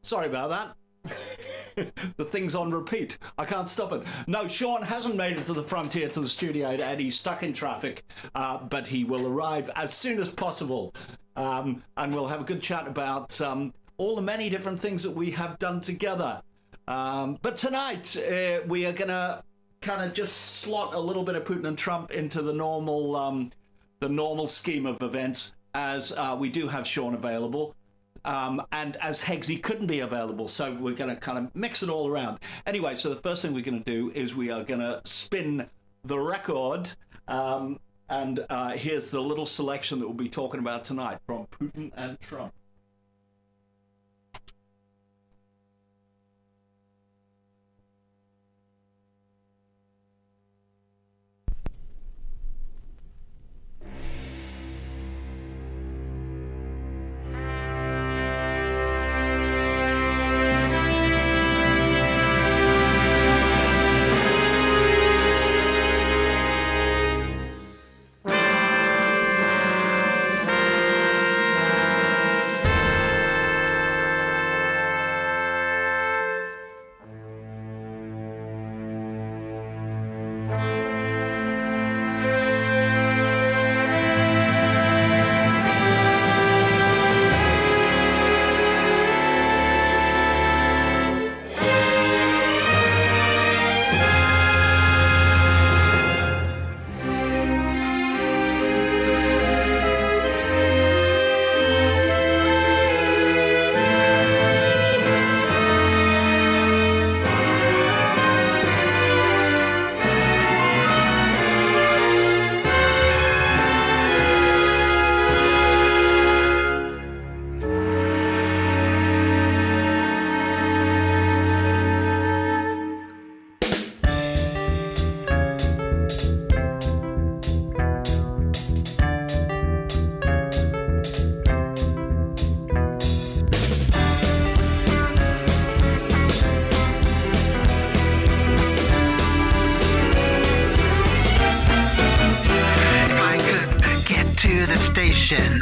Sorry about that. The thing's on repeat. I can't stop it. No, Sean hasn't made it to the frontier, to the studio, and he's stuck in traffic, but he will arrive as soon as possible. And we'll have a good chat about all the many different things that we have done together. But tonight, we are going to kind of just slot a little bit of Putin and Trump into the normal scheme of events, as we do have Sean available. And as Hegsy couldn't be available, so we're going to kind of mix it all around. Anyway, so the first thing we're going to do is we are going to spin the record, and here's the little selection that we'll be talking about tonight from Putin and Trump.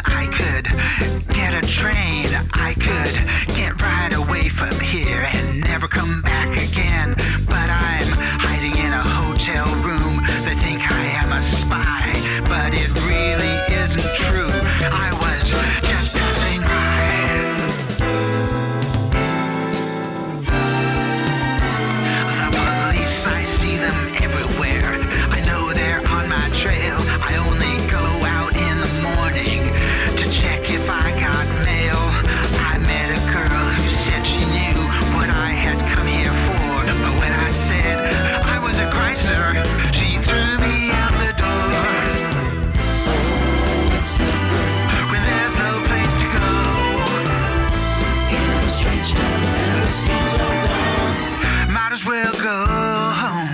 I could get a train, I could get right away from here and never come back again. But I'm hiding in a hotel room. They think I am a spy, but it really isn't true. I was just passing by. The police, I see them everywhere. I know they're on my trail. I only go out in the morning to check if I got mail. I met a girl who said she knew what I had come here for, but when I said I was a Chrysler, she threw me out the door. When there's no place to go, in a strange town and the schemes are gone, might as well go home.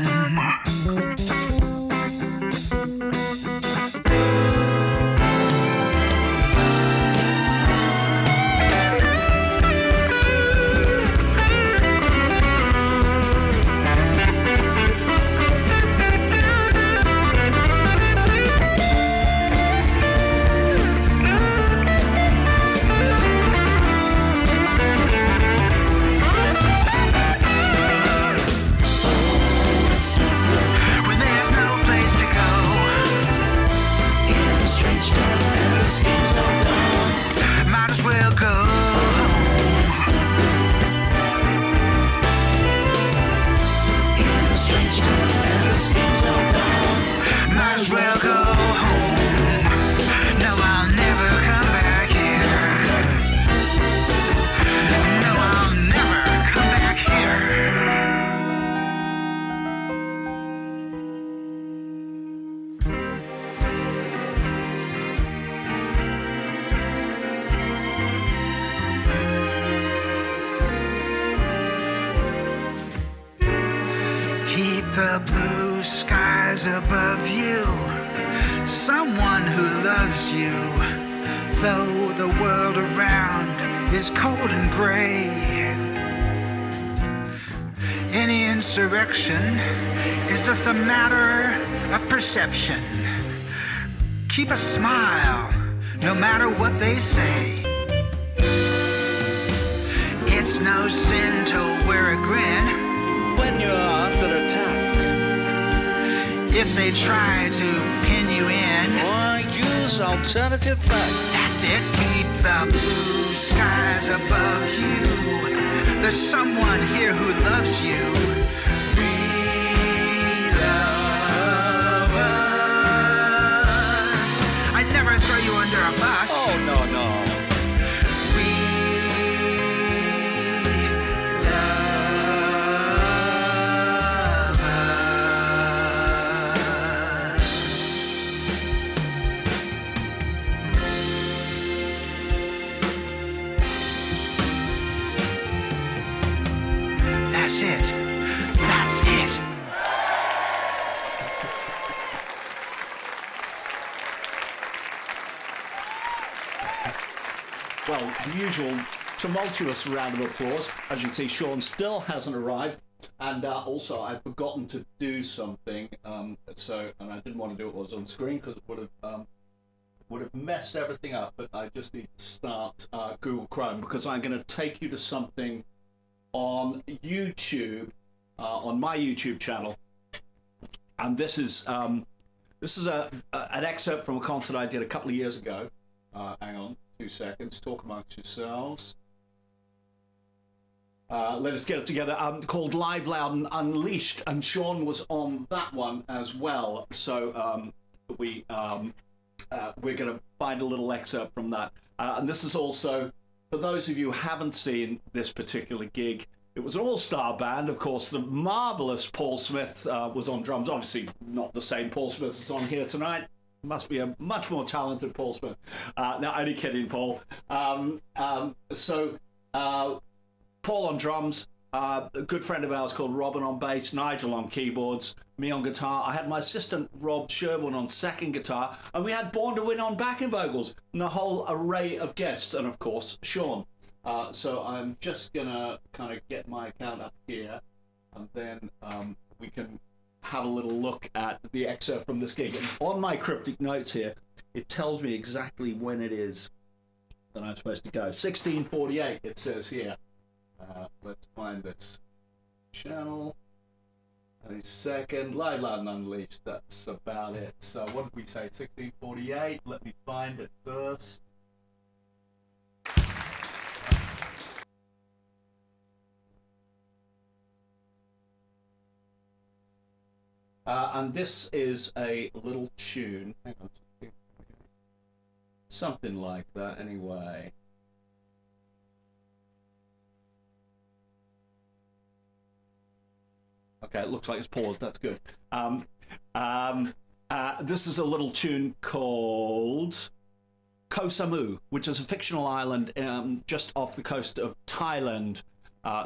The blue skies above you, someone who loves you, though the world around is cold and gray. Any insurrection is just a matter of perception. Keep a smile, no matter what they say. It It's no sin to wear a grin when you're under attack. if they try to pin you in. Or use alternative facts. That's it, keep the blue skies above you. There's someone here who loves you. We love us. I'd never throw you under a bus. Oh, no, no. We love us. That's it. That's it. Well, the usual tumultuous round of applause. As you can see, Sean still hasn't arrived. And also, I've forgotten to do something. And I didn't want to do it was on screen because it would have messed everything up. But I just need to start Google Chrome because I'm going to take you to something on YouTube, on my YouTube channel. And this is an excerpt from a concert I did a couple of years ago. Hang on. 2 seconds. Talk amongst yourselves. Let us get it together. Called Live, Loud and Unleashed, and Sean was on that one as well. So we're going to find a little excerpt from that. And this is also, for those of you who haven't seen this particular gig, it was an all-star band. Of course, the marvelous Paul Smith was on drums. Obviously, not the same Paul Smith that's on here tonight. Must be a much more talented Paul Smith. No, only kidding, Paul. Paul on drums, a good friend of ours called Robin on bass, Nigel on keyboards, me on guitar. I had my assistant Rob Sherwin on second guitar, and we had Born to Win on backing vocals, and a whole array of guests, and of course, Sean. So I'm just gonna kind of get my account up here, and then we can have a little look at the excerpt from this gig. And on my cryptic notes here, it tells me exactly when it is that I'm supposed to go. 1648, it says here. Let's find this channel. Any second. Live, Loud and Unleashed. That's about it. So what did we say? 1648. Let me find it first. And this is a little tune. Hang on. Something like that, anyway. Okay, it looks like it's paused. That's good. This is a little tune called Koh Samu, which is a fictional island just off the coast of Thailand.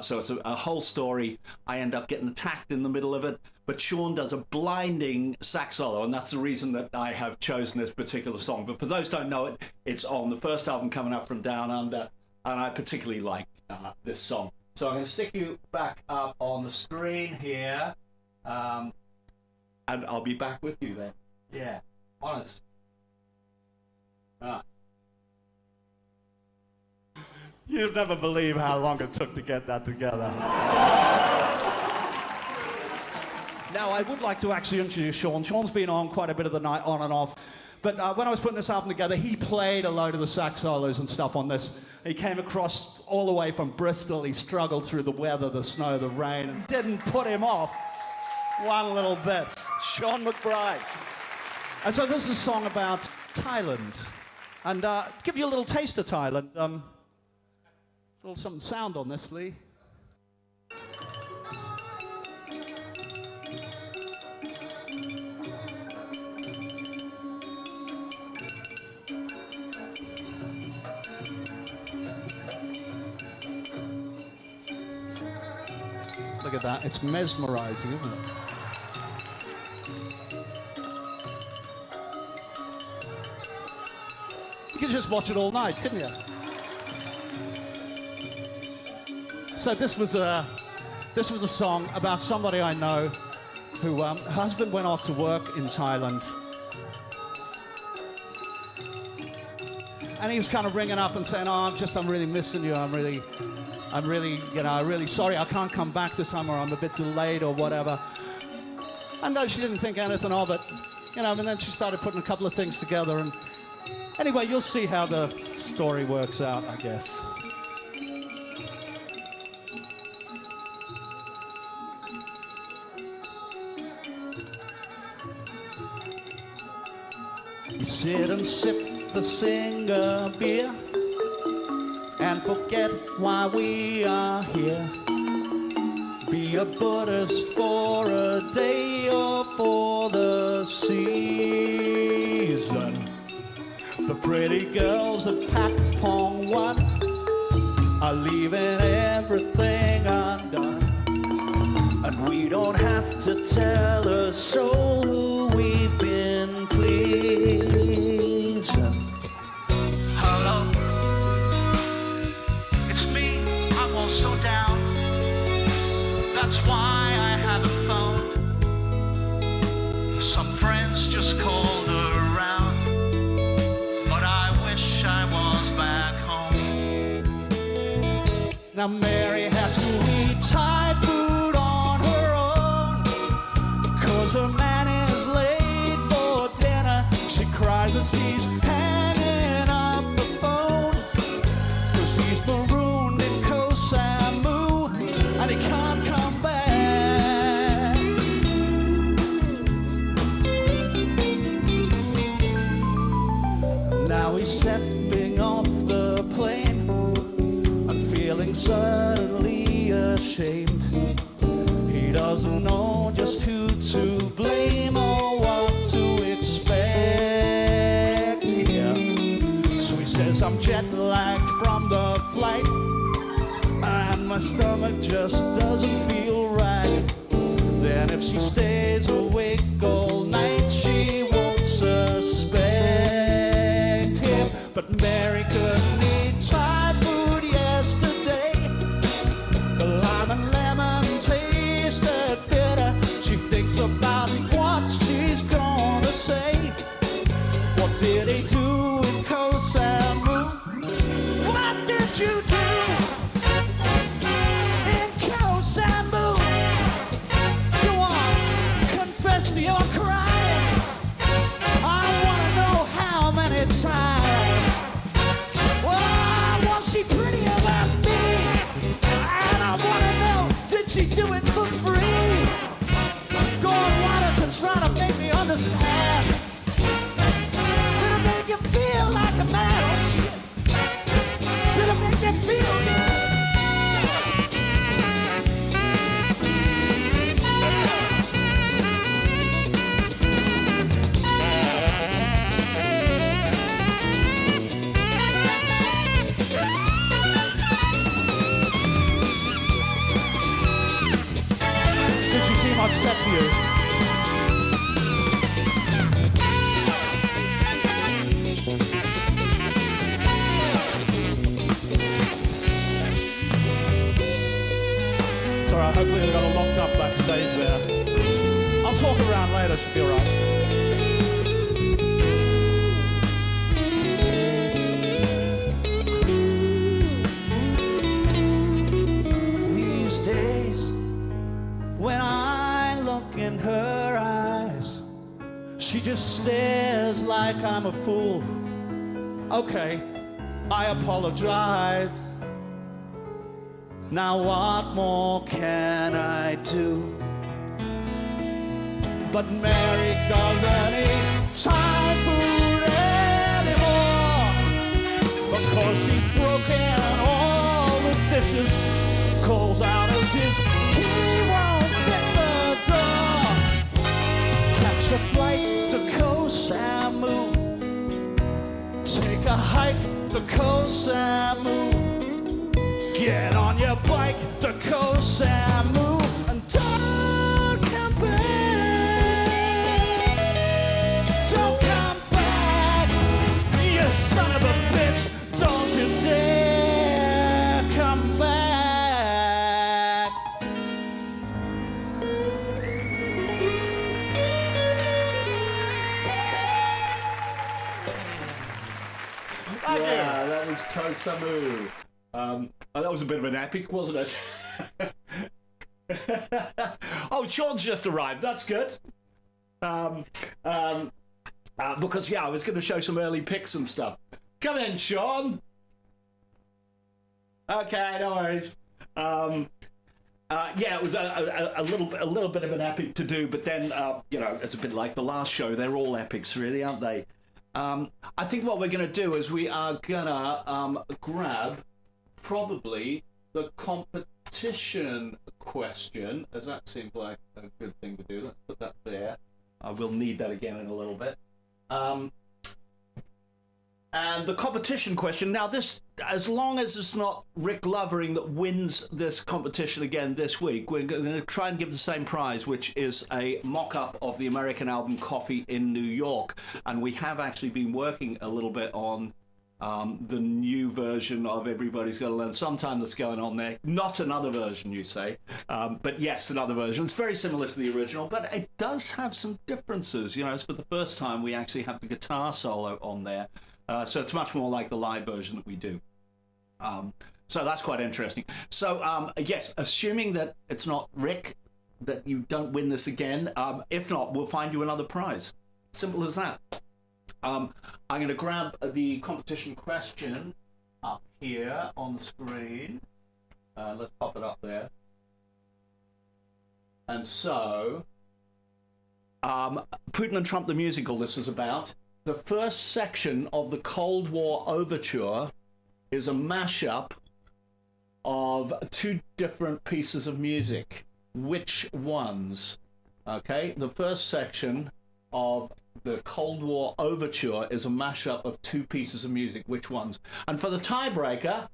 So it's a whole story. I end up getting attacked in the middle of it, but Sean does a blinding sax solo, and that's the reason that I have chosen this particular song. But for those who don't know it, it's on the first album coming up from Down Under, and I particularly like this song. So I'm going to stick you back up on the screen here, and I'll be back with you then. Yeah, honest. You'd never believe how long it took to get that together. Now, I would like to actually introduce Sean. Sean's been on quite a bit of the night, on and off. But when I was putting this album together, he played a load of the sax solos and stuff on this. He came across all the way from Bristol. He struggled through the weather, the snow, the rain. It didn't put him off one little bit. Sean McBride. And so this is a song about Thailand. And to give you a little taste of Thailand, a little something sound on this, Lee. Look at that. It's mesmerizing, isn't it? You could just watch it all night, couldn't you? So this was a song about somebody I know who her husband went off to work in Thailand, And he was kind of ringing up and saying, oh, I'm really missing you. I'm really, really sorry I can't come back this time, or I'm a bit delayed or whatever. And she didn't think anything of it, and then she started putting a couple of things together. And anyway, you'll see how the story works out, I guess. We sit and sip the Singer beer and forget why we are here. Be a Buddhist for a day or for the season. The pretty girls of Pat Pong 1 are leaving everything undone. And we don't have to tell a soul who we've been pleasing. Hello, it's me, I'm also down. That's why I haven't phoned. Some friends just called around, but I wish I was back home. Now Mary has to eat Thai food on her own, 'cause her man is late for dinner. She cries as he's hanging up the phone, 'cause he's marooned in Koh Samui and he can't come back. Now he's stepping off the plane and feeling suddenly ashamed. He doesn't know just who to blame or what to expect here. So he says, I'm jet-lagged from the flight and my stomach just doesn't feel right. Then if she stays awake all night, she won't suspect him. But Mary couldn't eat Thai food yesterday. The lime and lemon tasted bitter. She thinks about what she's gonna say. What did he do in Koh Samui? What did you do in Koh Samui? Go on, confess to your crime. I wanna know how many times. Oh, was she prettier than me? And I wanna know, did she do it for free? Go on, why don't you try to make me understand? Did it make you feel like a mouse? Did it make you feel good? Did she seem upset to you? It's alright, hopefully they got her locked up backstage there. I'll talk around later, she'll be alright. These days, when I look in her eyes, she just stares like I'm a fool. Okay, I apologize. Now what more can I do? But Mary doesn't eat Thai food anymore, because she's broken all the dishes. Calls out as his key won't fit the door. Catch a flight to Koh Samui, take a hike to Koh Samui. Get on your bike to Koh Samui and don't come back. Don't come back, you son of a bitch. Don't you dare come back. Thank you. was Kosamu. That was a bit of an epic, wasn't it? Oh, Sean's just arrived. That's good. Because, yeah, I was going to show some early pics and stuff. Come in, Sean. Okay, no worries. Yeah, it was a little bit of an epic to do, but then, it's a bit like the last show. They're all epics, really, aren't they? I think what we're going to do is we are going to grab probably the competition question, as that seems like a good thing to do. Let's put that there. I will need that again in a little bit. And the competition question, now this, as long as it's not Rick Lovering that wins this competition again this week, we're going to try and give the same prize, which is a mock-up of the American album Coffee in New York. And we have actually been working a little bit on the new version of Everybody's Gotta Learn Sometime that's going on there. Not another version, you say, but yes, another version. It's very similar to the original, but it does have some differences. You know, it's for the first time we actually have the guitar solo on there. So it's much more like the live version that we do. So that's quite interesting. So, yes, assuming that it's not Rick, that you don't win this again, if not, we'll find you another prize. Simple as that. I'm going to grab the competition question up here on the screen. Let's pop it up there. And so, Putin and Trump the musical this is about. The first section of the Cold War Overture is a mashup of two different pieces of music. Which ones? Okay, the first section of the Cold War Overture is a mashup of two pieces of music. Which ones? And for the tiebreaker,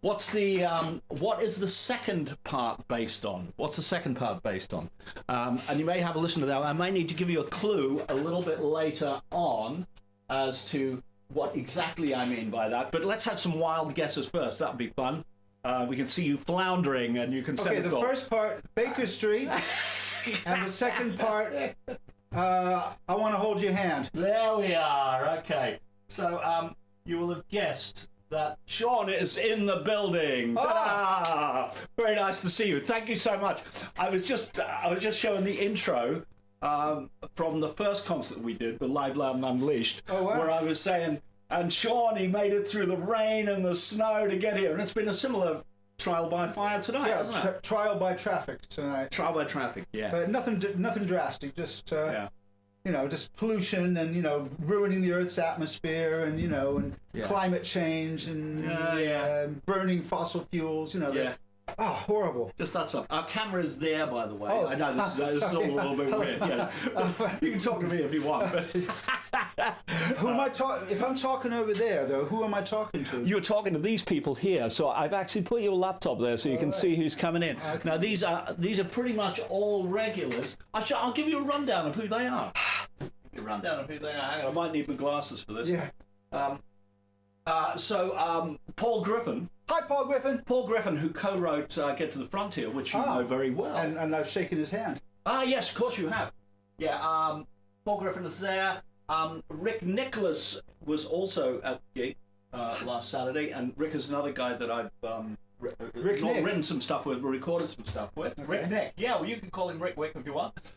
what is the second part based on? What's the second part based on? And you may have a listen to that. I may need to give you a clue a little bit later on as to what exactly I mean by that. But let's have some wild guesses first. That would be fun. We can see you floundering and you can send it off. Okay, the first part, Baker Street, and the second part, I Want to Hold Your Hand. There we are. Okay. So you will have guessed that Sean is in the building. Oh. Very nice to see you. Thank you so much. I was just showing the intro from the first concert we did, the Live Loud and Unleashed, where I was saying, and Sean, he made it through the rain and the snow to get here, and it's been a similar trial by fire tonight, hasn't it? Trial by traffic tonight. Trial by traffic, yeah. But nothing drastic. Just just pollution and ruining the Earth's atmosphere and climate change and burning fossil fuels. Horrible. Just that stuff. Our camera is there, by the way. I know this is all a little bit weird. Yeah. You can talk to me if you want. But who am I talking? If I'm talking over there, though, who am I talking to? You're talking to these people here. So I've actually put your laptop there so you can see who's coming in. Okay. Now these are pretty much all regulars. I'll give you a rundown of who they are. Hang on, I might need my glasses for this. Yeah. Paul Griffin. Hi, Paul Griffin. Paul Griffin, who co-wrote Get to the Frontier, which you know very well. And I've shaken his hand. Yes, of course you have. Yeah, Paul Griffin is there. Rick Nicholas was also at the gig last Saturday, and Rick is another guy that I've written some stuff with, recorded some stuff with. Okay. Rick Nick. Yeah, well, you can call him Rick Wick if you want.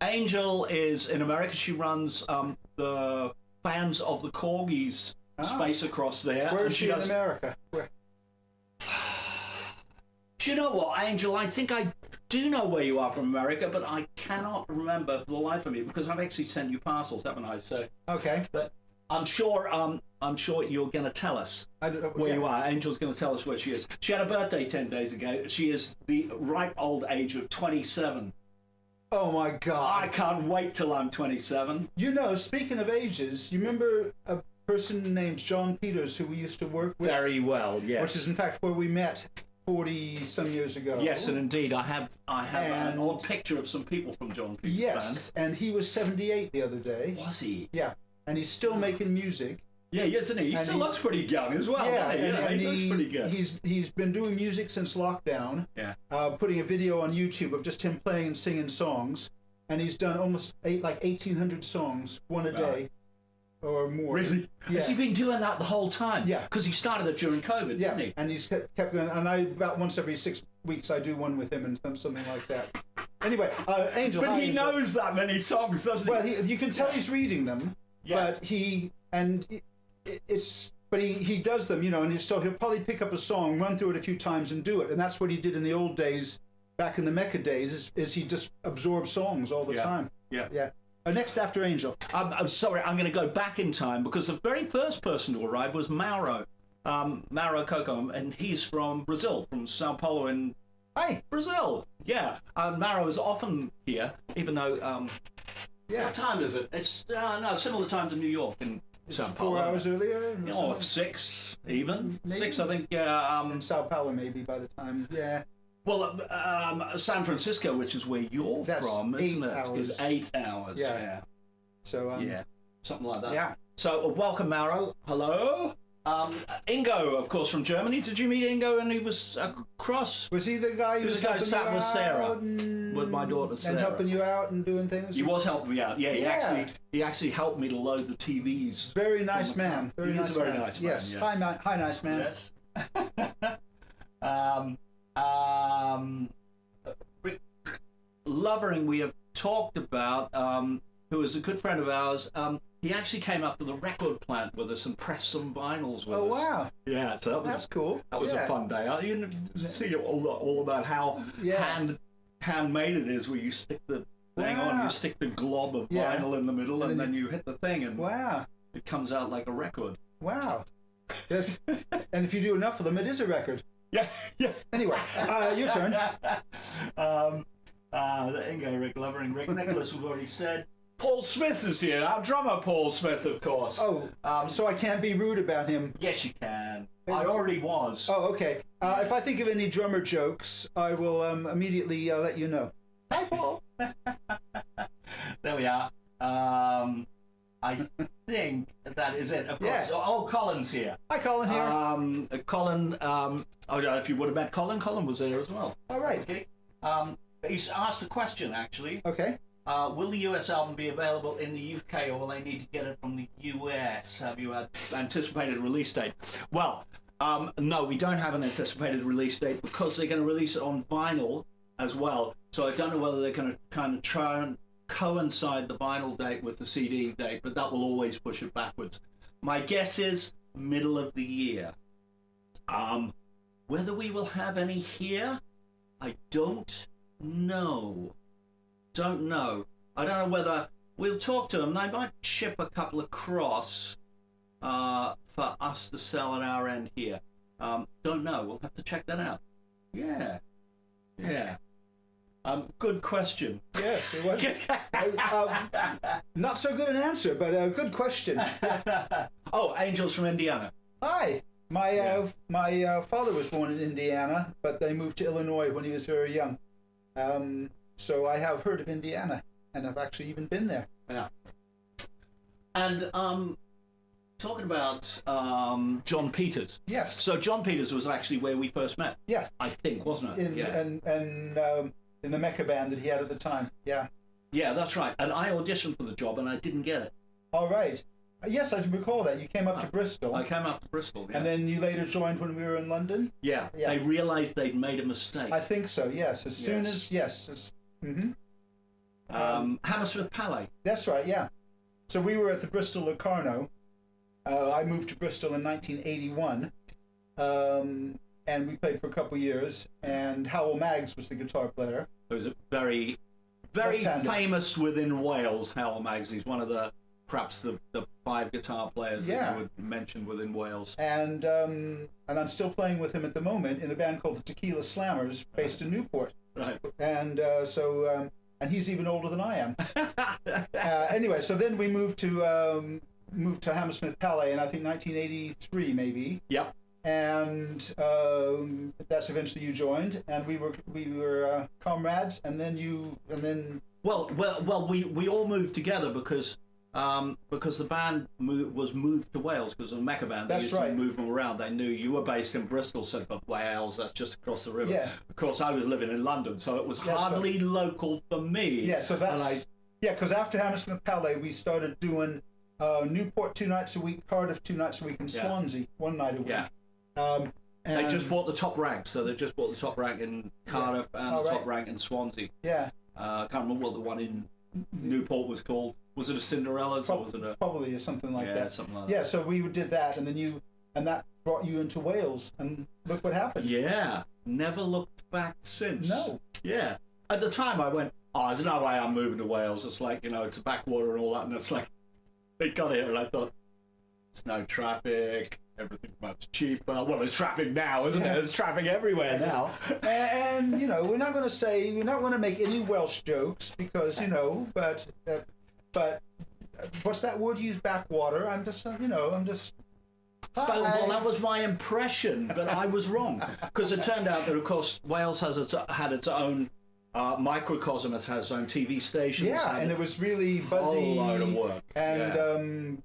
Angel is in America. She runs the Fans of the Korgis space across there. Where is she in America? Where? Do you know what, Angel? I think I do know where you are from America, but I cannot remember for the life of me because I've actually sent you parcels, haven't I? So okay, but I'm sure you're going to tell us where you are. Angel's going to tell us where she is. She had a birthday 10 days ago. She is the ripe old age of 27. Oh my God! I can't wait till I'm 27. Speaking of ages, you remember a person named John Peters who we used to work with? Very well, yes. Which is in fact where we met 40-some years ago. Yes, and indeed, I have an old picture of some people from John Peters' Yes, and he was 78 the other day. Was he? Yeah, and he's still making music. Yeah, isn't he? He still looks pretty young as well. Yeah, he looks pretty good. He's been doing music since lockdown. Yeah. Putting a video on YouTube of just him playing and singing songs, and he's done almost 1,800 songs, one a day. or more. Really? Yeah. Has he been doing that the whole time? Yeah. Because he started it during COVID, Yeah, didn't he? and he's kept going. And I about once every 6 weeks I do one with him and something like that. Anyway, Angel. But hi, he Angel. knows that many songs, doesn't he? Well, you can tell he's reading them, Yeah. but he does them, you know, and so he'll probably pick up a song, run through it a few times, and do it. And that's what he did in the old days, back in the Mecca days. Is he just absorbed songs all the time? Yeah. Yeah. Next after Angel. I'm sorry, I'm going to go back in time because the very first person to arrive was Mauro. Mauro Coco, and he's from Brazil, from Sao Paulo in Hi. Brazil. Yeah. Mauro is often here, even though. Yeah. What time is it? It's similar time to New York in Sao Paulo. 4 hours earlier. Oh, 6 even. Maybe. 6, I think. In Sao Paulo, maybe by the time. Yeah. Well, San Francisco, which is where you're That's from, 8 isn't it? hours. Is 8 hours. Yeah. So. Yeah. Something like that. Yeah. So, welcome, Mauro. Hello. Ingo, of course, from Germany. Did you meet Ingo and he was across? Was he the guy who was the guy who sat helping with you Sarah, out and, with my daughter Sarah. and helping you out and doing things? He was helping me out. Yeah, Yeah. He actually helped me to load the TVs. Very nice man. He is a very nice man. Yes. Yes. Hi, nice man. Yes. Rick Lovering, we have talked about, who is a good friend of ours. He actually came up to the record plant with us and pressed some vinyls with us. Oh wow. Yeah, so That's cool. that was Yeah. a fun day. You can see all about how Yeah. handmade it is, where you stick the thing on, Wow. you stick the glob of Yeah. vinyl in the middle, and And then you hit the thing, and Wow. it comes out like a record. Wow. Yes. And if you do enough of them, it is a record. Yeah, yeah. Anyway, your turn. Ingo, Rick Lovering, Rick Nicholas, we've already said. Paul Smith is here, our drummer Paul Smith, of course. Oh, so I can't be rude about him. Yes, you can. I already was. Oh, okay. If I think of any drummer jokes, I will immediately let you know. Hi, Paul. There we are. I think that is it. Of course. Yeah. Oh, Colin's here. Hi, Colin here. Colin, if you would have met Colin was there as well. All right. Okay. He's asked a question, actually. Okay. Will the US album be available in the UK, or will they need to get it from the US? Have you had anticipated release date? Well, no, we don't have an anticipated release date because they're going to release it on vinyl as well. So I don't know whether they're going to kind of try and coincide the vinyl date with the CD date, but that will always push it backwards. My guess is middle of the year. Whether we will have any here, I don't know. I don't know whether we'll talk to them. They might ship a couple across for us to sell at our end here. Don't know. We'll have to check that out. Yeah. Good question. Yes, it was. Not so good an answer, but a good question. Oh, Angels from Indiana. Hi. My father was born in Indiana, but they moved to Illinois when he was very young. So I have heard of Indiana, and I've actually even been there. Yeah. And talking about John Peters. Yes. So John Peters was actually where we first met. Yes. I think, wasn't it? In the Mecca band that he had at the time. Yeah. Yeah, that's right. And I auditioned for the job and I didn't get it. All right. Yes, I recall that. You came up to Bristol. I came up to Bristol, yeah. And then you later joined when we were in London? Yeah. They realised they'd made a mistake. I think so, yes. As soon as, yes. Hammersmith Palais. That's right, yeah. So we were at the Bristol Locarno. I moved to Bristol in 1981. And we played for a couple years. And Howell Maggs was the guitar player. It was a very, very Left-handed. famous within Wales, Howell Maggs. He's one of perhaps the 5 guitar players that you would mention within Wales. And I'm still playing with him at the moment in a band called the Tequila Slammers, based in Newport. Right. And and he's even older than I am. Anyway, so then we moved to Hammersmith Palais in I think 1983 maybe. Yep. And that's eventually you joined, and we were comrades, and then Well, we all moved together because the band was moved to Wales because of the Mecca band. They That's used right. to move them around. They knew you were based in Bristol, so but Wales, that's just across the river. Yeah. Of course, I was living in London, so it was That's hardly local for me. yeah, so that's because after Hammersmith Palais we started doing Newport 2 nights a week, Cardiff 2 nights a week, and Swansea 1 night a week. Yeah. And They just bought the top rank, so they just bought the top rank in Cardiff and the top rank in Swansea. Yeah. I can't remember what the one in Newport was called. Was it a Cinderella's or was it a... Probably something like that. Yeah, something like that. Yeah, so we did that, and then that brought you into Wales, and look what happened. Yeah, never looked back since. No. Yeah. At the time I went, there's no way I'm moving to Wales. It's like, it's a backwater and all that, and it's like, they got here and I thought, there's no traffic, everything's much cheaper. Well, there's traffic now, isn't it? There's traffic everywhere now. And we're not going to make any Welsh jokes because, but what's that word you use, backwater? I'm just. Well, that was my impression, but I was wrong. Because it turned out that, of course, Wales had its own microcosm. It has its own TV stations. Yeah, and it was really buzzy. A whole load of work. And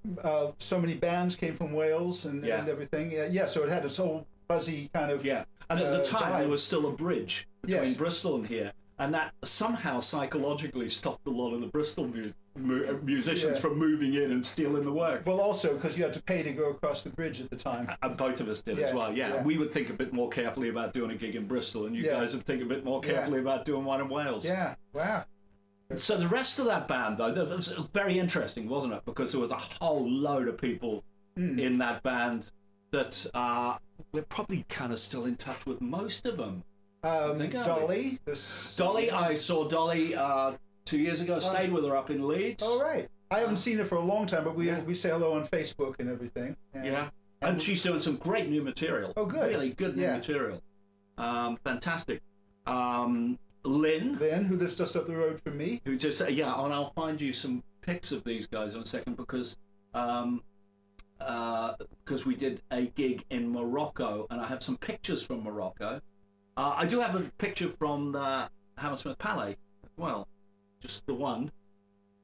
so many bands came from Wales and everything. Yeah, so it had its whole buzzy kind of. Yeah, and at the time vibe. there was still a bridge between Bristol and here. And that somehow psychologically stopped a lot of the Bristol musicians from moving in and stealing the work. Well, also because you had to pay to go across the bridge at the time. And both of us did as well, yeah. We would think a bit more carefully about doing a gig in Bristol, and you guys would think a bit more carefully about doing one in Wales. Yeah, wow. So the rest of that band, though, that was very interesting, wasn't it? Because there was a whole load of people in that band that we're probably kind of still in touch with most of them. Dolly. Dolly, I saw Dolly 2 years ago. Stayed with her up in Leeds. Oh, right. I haven't seen her for a long time, but we say hello on Facebook and everything. And she's doing some great new material. Oh, good. Really good new material. Fantastic. Lynn, who lives just up the road from me. Who just and I'll find you some pics of these guys in a second because we did a gig in Morocco, and I have some pictures from Morocco. I do have a picture from the Hammersmith Palais as well, just the one.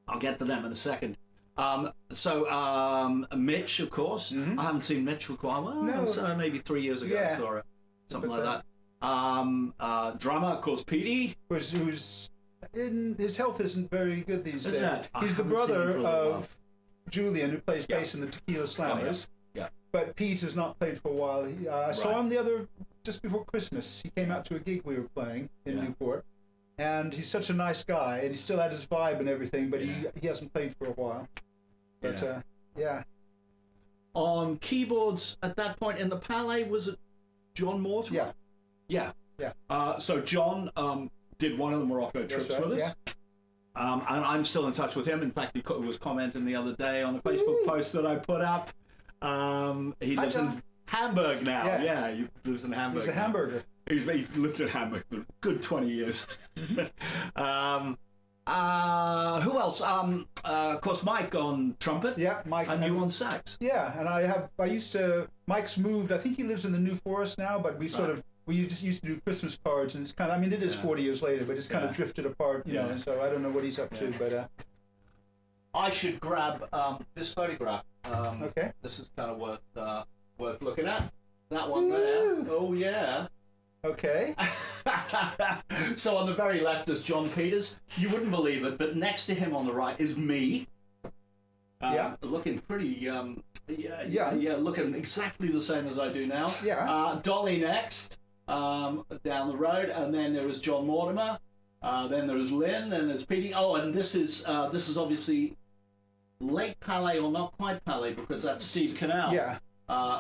I'll get to them in a second. Mitch, of course. I haven't seen Mitch for quite a while. So maybe 3 years ago I saw it, something like that. Drummer, of course, Petey. His health isn't very good these days. Isn't it? He's the brother of Julian, who plays bass in the Tequila Slammers. But Pete has not played for a while. I saw him just before Christmas. He came out to a gig we were playing in Newport, and he's such a nice guy, and he still had his vibe and everything, but he hasn't played for a while. But on keyboards at that point in the Palais, was it John Mortimer? Yeah. So John did one of the Morocco trips with us. And I'm still in touch with him. In fact, he was commenting the other day on a Facebook post that I put up. He lives in Hamburg now. Yeah, he lives in Hamburg. He's a Hamburger. He's lived in Hamburg for a good 20 years. Who else? Of course, Mike on trumpet. Yeah, Mike. And you on sax. Yeah, and Mike's moved. I think he lives in the New Forest now, but we just used to do Christmas cards, and it's kind of, it is 40 years later, but it's kind of drifted apart, you know, and so I don't know what he's up to, but... I should grab this photograph. Okay. This is kind of worth looking at. That one there. Oh, yeah. Okay. So on the very left is John Peters. You wouldn't believe it, but next to him on the right is me. Looking pretty, looking exactly the same as I do now. Yeah. Dolly next, down the road, and then there is John Mortimer. Then there's Lynn, then there's Petey. Oh, and this is obviously late Palais or not quite Palais, because that's Steve Canal. Yeah.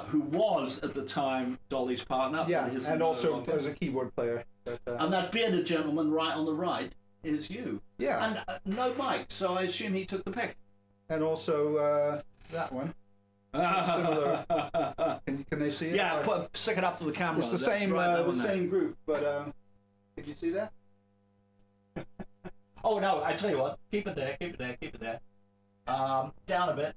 Who was at the time Dolly's partner. Yeah, and also as a keyboard player. But, and that bearded gentleman right on the right is you. Yeah. And no mic, so I assume he took the pick. And also that one. Similar. Can they see it? Yeah, stick it up to the camera. It's the same group, but can you see that? Oh no! I tell you what, keep it there. Down a bit.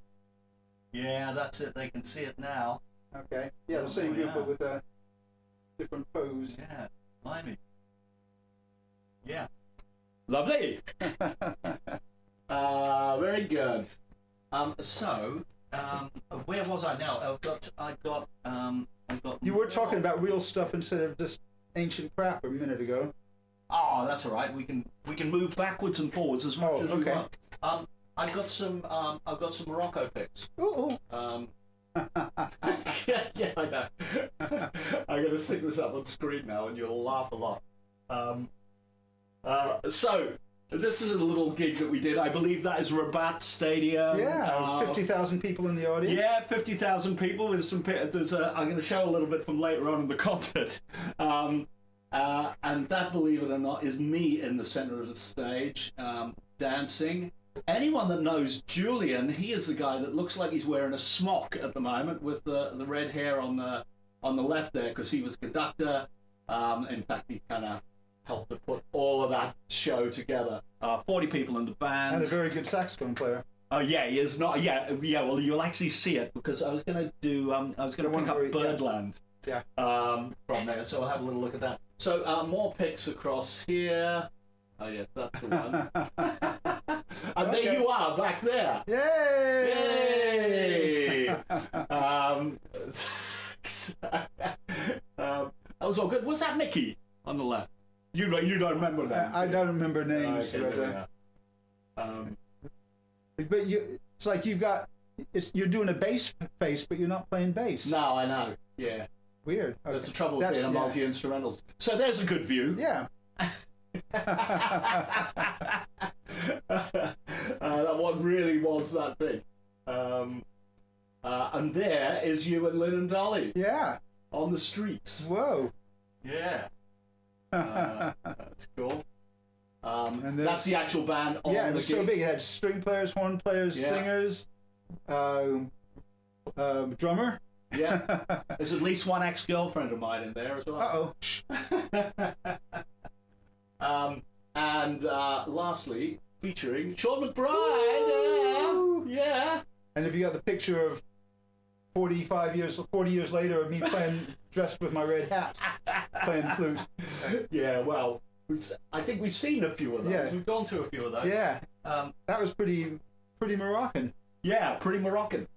Yeah, that's it. They can see it now. Okay. Yeah, the same group, but with a different pose. Yeah, blimey. Yeah. Lovely. Very good. Where was I now? I got. You were talking about real stuff instead of just ancient crap a minute ago. Oh, that's all right. We can move backwards and forwards as much as we want. I've got some Morocco picks. Ooh. Yeah, I know. I'm going to stick this up on screen now, and you'll laugh a lot. So this is a little gig that we did. I believe that is Rabat Stadium. Yeah, 50,000 people in the audience. Yeah, 50,000 people. With some. I'm going to show a little bit from later on in the concert. And that, believe it or not, is me in the center of the stage, dancing. Anyone that knows Julian, he is the guy that looks like he's wearing a smock at the moment with the red hair on the left there, because he was a conductor. In fact, he kind of helped to put all of that show together. 40 people in the band. And a very good saxophone player. Oh yeah, he is not. Yeah. Well, you'll actually see it, because I was going to do. I was going to pick up Birdland. Yeah. From there, so I'll have a little look at that. So more picks across here. Oh yes, that's the one. And there you are, back there. Yay! Yay! That was all good. Was that Mickey on the left? You don't remember that? I don't remember names. Okay, But it's like you're doing a bass face, but you're not playing bass. No, I know. Yeah. Weird. Okay. That's the trouble with being a multi-instrumentalist. So there's a good view. Yeah. That one really was that big. And there is you and Lynn and Dolly. Yeah. On the streets. Whoa. Yeah. That's cool. And that's the actual band on yeah, it the was gig. so big. It had string players, horn players, singers, drummer. Yeah. There's at least one ex-girlfriend of mine in there as well. And lastly, featuring Sean McBride. Yeah. And have you got the picture of 40 years later of me playing, dressed with my red hat, playing flute? Yeah, well, I think we've seen a few of those. Yeah. We've gone to a few of those. Yeah. That was pretty Moroccan. Yeah, pretty Moroccan.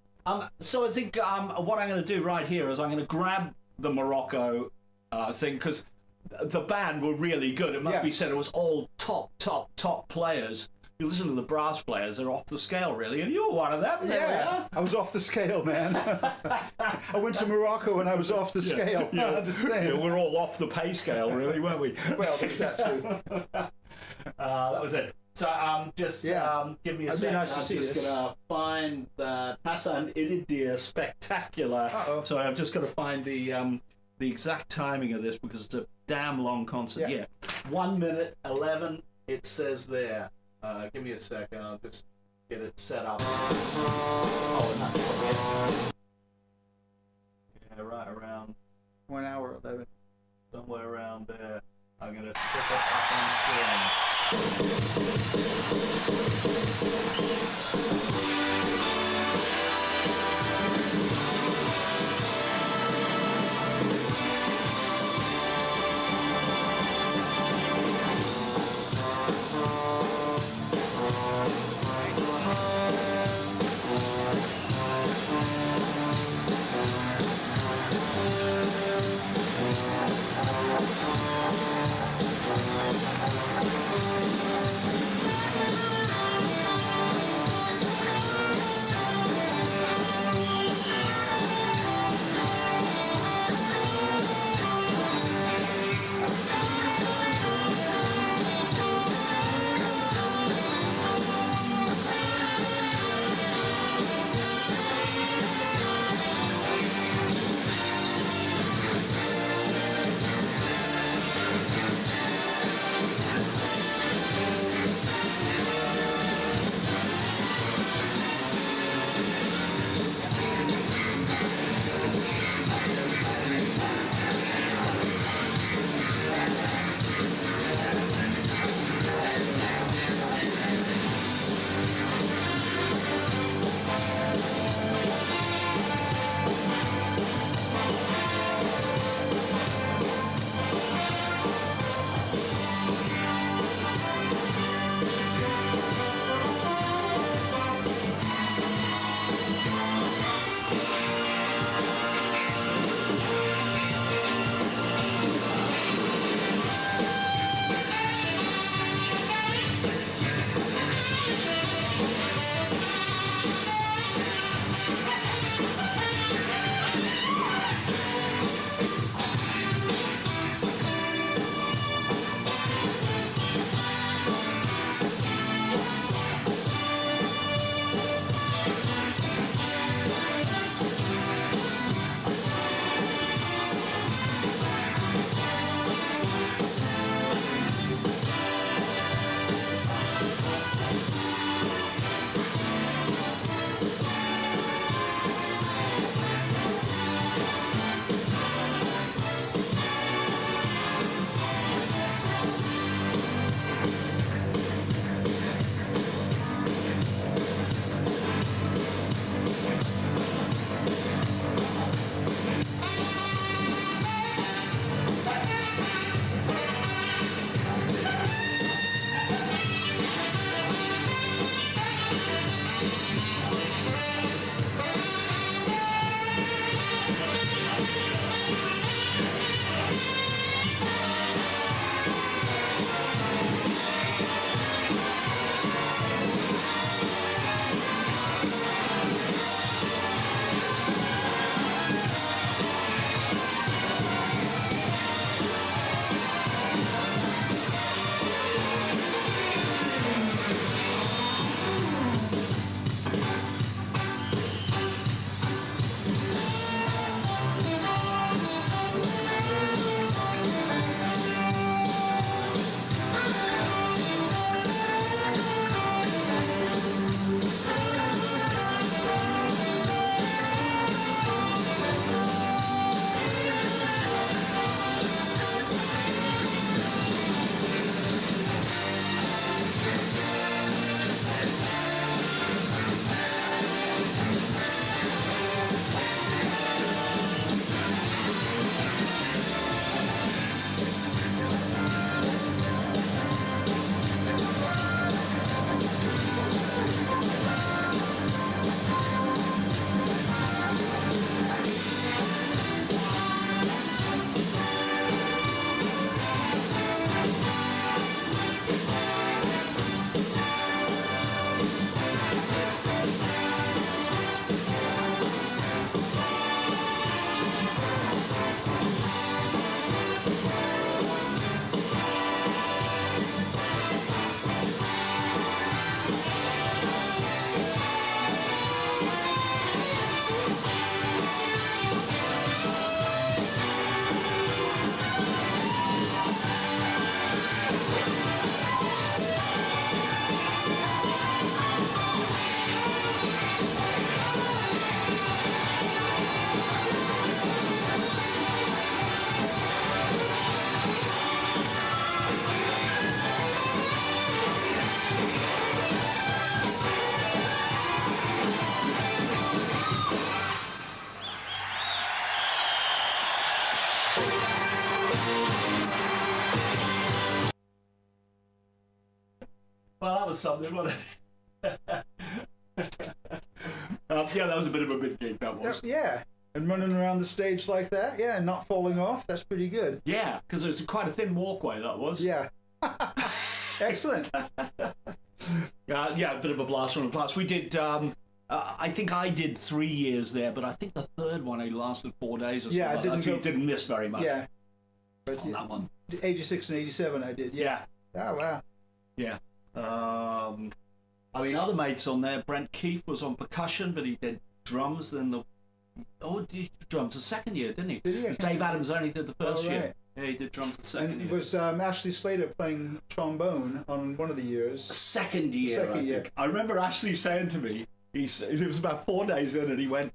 So I think what I'm going to do right here is I'm going to grab the Morocco thing, because the band were really good. It must be said, it was all top players. You listen to the brass players, they're off the scale, really, and you're one of them. Yeah, I was off the scale, man. I went to Morocco and I was off the scale. Yeah. I understand. Yeah, we're all off the pay scale, really, weren't we? Well, there's that too. That was it. So just give me a second. Nice to see I'm just this. going to find the Hassan Ididir Spectacular. So I'm just going to find the exact timing of this, because it's a damn long concert. Yeah. 1 minute 11, it says there. Give me a second, I'll just get it set up. Oh, and that's it. Yeah, right around 1 hour 11. somewhere around there. I'm going to stick it up on screen. Well, that was something, wasn't it? Yeah, that was a bit of a big gig, that was. Yeah. And running around the stage like that, yeah, and not falling off, that's pretty good. Yeah, because it was quite a thin walkway, that was. Yeah. Excellent. Yeah, a bit of a blast from the past. We did, I think I did 3 years there, but I think the third one only lasted 4 days or something. So you didn't miss very much. Yeah. But on that one. 86 and 87 I did, yeah. Yeah. Oh, wow. Yeah. I mean, other mates on there, Brent Keefe was on percussion, but he did drums. Then he did drums the second year, didn't he? Did he? Dave Adams only did the first right. year. Yeah, he did drums the second And year. it was Ashley Slater playing trombone on one of the years. Second year, Second I year. think. I remember Ashley saying to me, it was about 4 days in, and he went,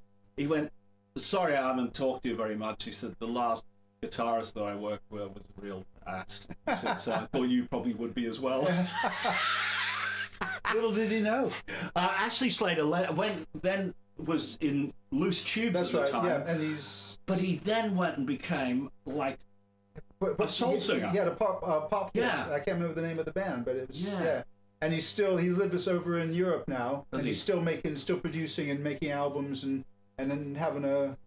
sorry, I haven't talked to you very much. He said, the last guitarist that I worked with was a real ass. He said, so I thought you probably would be as well. Little did he know. Ashley Slater was in Loose Tubes That's at right, the time. yeah. And But he then went and became like a soul singer. He had a pop hit. Yeah. I can't remember the name of the band, but it was, Yeah. And he lives over in Europe now. Does and he? he's still producing and making albums and then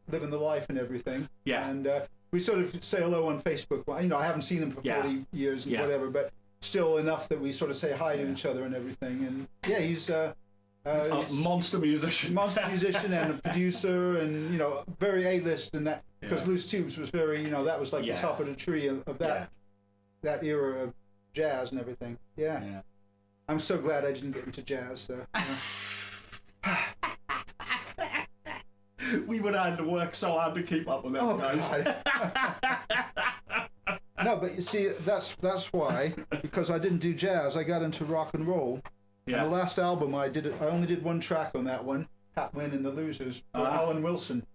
living the life and everything. Yeah. And we sort of say hello on Facebook. Well, I haven't seen him for 40 years and whatever, but still enough that we sort of say hi to each other and everything. And yeah, he's a monster musician. Monster musician and a producer, and very A-list and that, because Loose Tubes was very, that was like the top of the tree of that era of jazz and everything. Yeah. I'm so glad I didn't get into jazz though. We would have to work so hard to keep up with them guys. No, but you see, that's why, because I didn't do jazz, I got into rock and roll. Yeah. And the last album I only did one track on that one, Pat Wynn and the Losers, for Alan Wilson,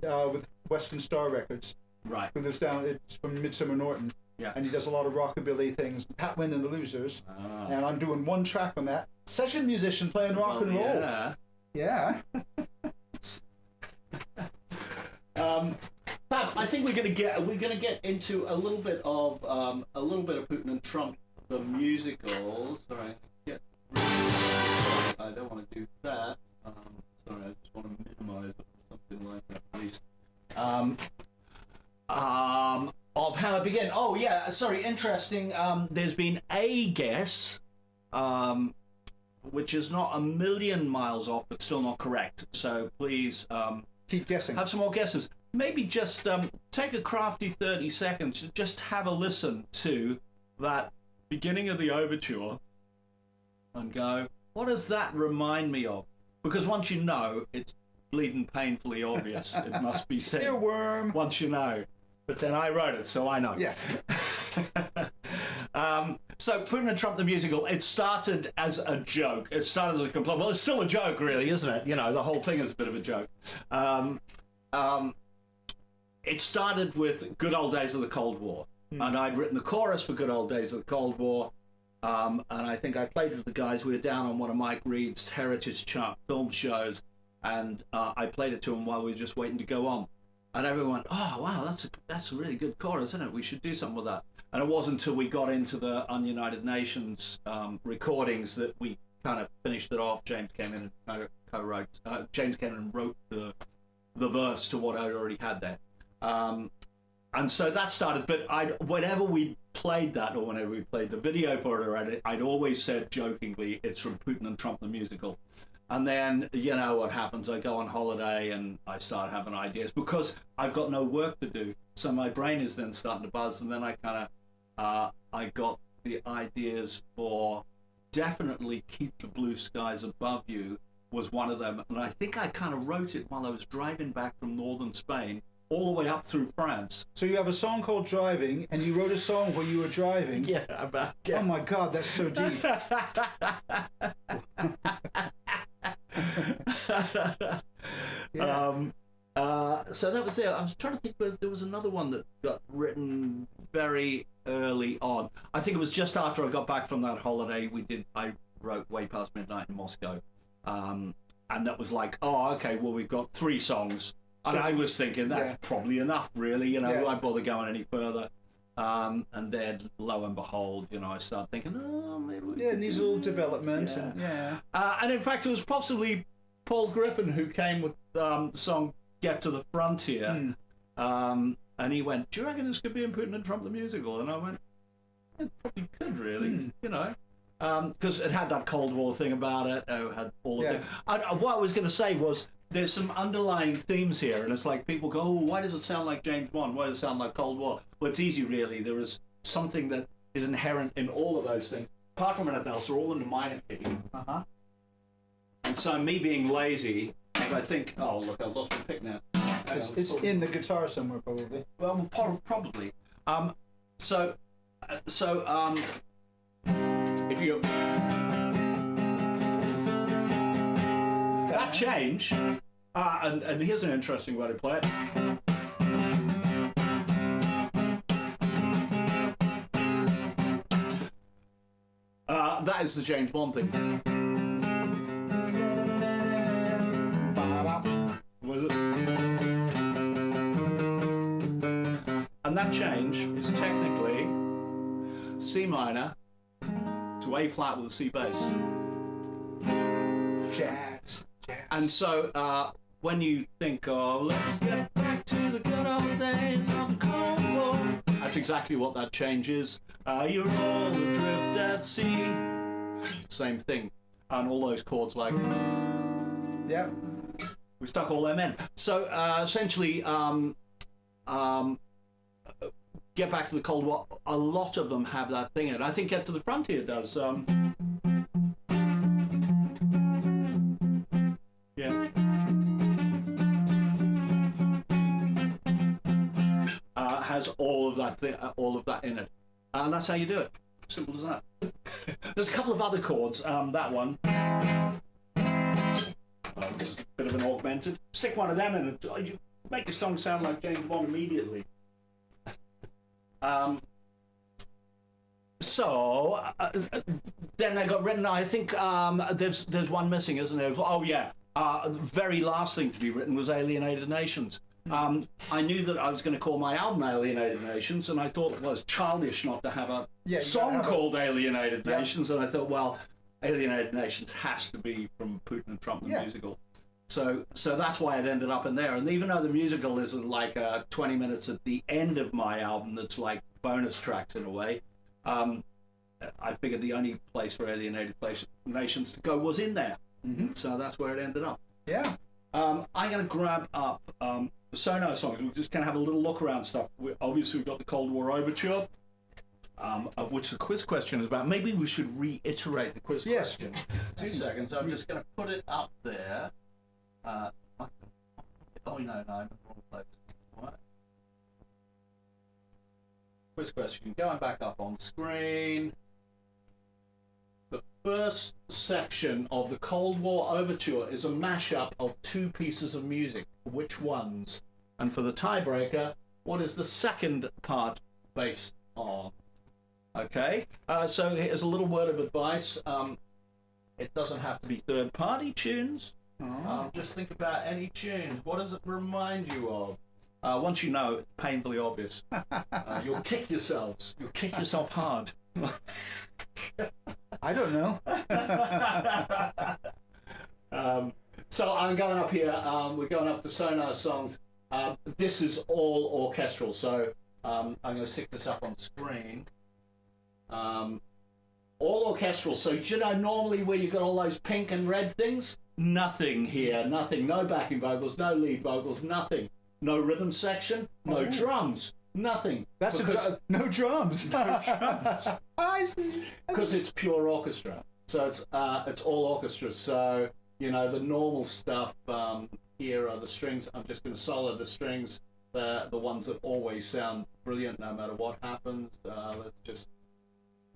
with Western Star Records. Right. Who lives it's from Midsummer Norton. Yeah. And he does a lot of rockabilly things. Pat Wynn and the Losers. And I'm doing one track on that. Session musician playing rock and roll. Yeah. Yeah. I think we're gonna get into a little bit of Putin and Trump, the musical. Sorry, I don't want to do that. Sorry, I just want to minimize it or something like that, please. Of how it began. Oh yeah, sorry. Interesting. There's been a guess, which is not a million miles off, but still not correct. So please keep guessing. Have some more guesses. Maybe just take a crafty 30 seconds to just have a listen to that beginning of the overture and go, what does that remind me of? Because once you know, it's bleeding painfully obvious. It must be said. Earworm. Once you know. But then I wrote it, so I know. Yeah. So Putin and Trump the musical, it started as a joke. It started as a complaint. Well, it's still a joke, really, isn't it? The whole thing is a bit of a joke. It started with Good Old Days of the Cold War. And I'd written the chorus for Good Old Days of the Cold War. And I think I played with the guys. We were down on one of Mike Reed's Heritage film shows. And I played it to them while we were just waiting to go on. And everyone went, oh, wow, that's a really good chorus, isn't it? We should do something with that. And it wasn't until we got into the ALienated Nations recordings that we kind of finished it off. James came in and co-wrote. James came in and wrote the verse to what I already had there. And so that started. But whenever we played that, or whenever we played the video for it, I'd always said jokingly, it's from Putin and Trump the musical. And then, what happens, I go on holiday and I start having ideas because I've got no work to do. So my brain is then starting to buzz, and then I kind of, I got the ideas for definitely Keep the Blue Skies Above You was one of them. And I think I kind of wrote it while I was driving back from northern Spain, all the way up through France. So you have a song called Driving, and you wrote a song while you were driving? Yeah. Oh my God, that's so deep. So that was it. I was trying to think, but there was another one that got written very early on. I think it was just after I got back from that holiday. I wrote Way Past Midnight in Moscow, and that was like, oh, okay, well, we've got 3 songs, and I was thinking that's probably enough, really. Why bother going any further? And then, lo and behold, I start thinking, oh, maybe we it needs a little development. And in fact, it was possibly Paul Griffin who came with the song "Get to the Frontier," and he went, "Do you reckon this could be in Putin and Trump the musical?" And I went, "It probably could, really, because it had that Cold War thing about it. It had all of it. What I was going to say was, there's some underlying themes here, and it's like people go, "Oh, why does it sound like James Bond? Why does it sound like Cold War?" Well, it's easy, really. There is something that is inherent in all of those things. Apart from anything else, they're all in the minor key. And so, me being lazy, I think, oh look, I lost my pick now. It's in the guitar somewhere, probably. Well, probably. If you that change, and here's an interesting way to play it. That is the James Bond thing. What is it? And that change is technically C minor to A flat with a C bass. Jazz. And so when you think, oh, let's get back to the good old days of the Cold War, that's exactly what that change is. You're all adrift at sea. Same thing. And all those chords like... Yeah. We stuck all them in. So essentially, Get Back to the Cold War, a lot of them have that thing in it. I think Get to the Frontier does. Yeah. Has all of that in it. And that's how you do it. Simple as that. There's a couple of other chords. That one. Just a bit of an augmented. Stick one of them in and you make a song sound like James Bond immediately. Then they got written. I think there's one missing, isn't there? Oh yeah. The very last thing to be written was Alienated Nations. I knew that I was going to call my album Alienated Nations, and I thought it was childish not to have a song called Alienated Nations, and I thought, well, Alienated Nations has to be from Putin and Trump, the musical. So that's why it ended up in there. And even though the musical isn't like 20 minutes at the end of my album, that's like bonus tracks in a way, I figured the only place for Alienated Nations to go was in there. So that's where it ended up. Yeah. I'm going to grab up the Sonar songs. We're just going to have a little look around stuff. Obviously, we've got the Cold War Overture, of which the quiz question is about. Maybe we should reiterate the quiz question. 2 seconds. I'm just going to put it up there. Oh, no, I'm in the wrong place. What? Quiz question. Going back up on screen. The first section of the Cold War Overture is a mashup of 2 pieces of music. Which ones? And for the tiebreaker, what is the second part based on? Okay, so here's a little word of advice. It doesn't have to be third-party tunes. Just think about any tunes. What does it remind you of? Once you know, it's painfully obvious. You'll kick yourselves. You'll kick yourself hard. I don't know. So I'm going up here. We're going up to Sonar songs. This is all orchestral, so I'm going to stick this up on screen. All orchestral. So you know, normally where you got all those pink and red things, nothing here. Nothing. No backing vocals. No lead vocals. Nothing. No rhythm section. No drums. Nothing. That's no drums. No drums. I see. Because it's pure orchestra. So it's all orchestra. So you know the normal stuff. Here are the strings. I'm just going to solo the strings. The ones that always sound brilliant no matter what happens. Let's just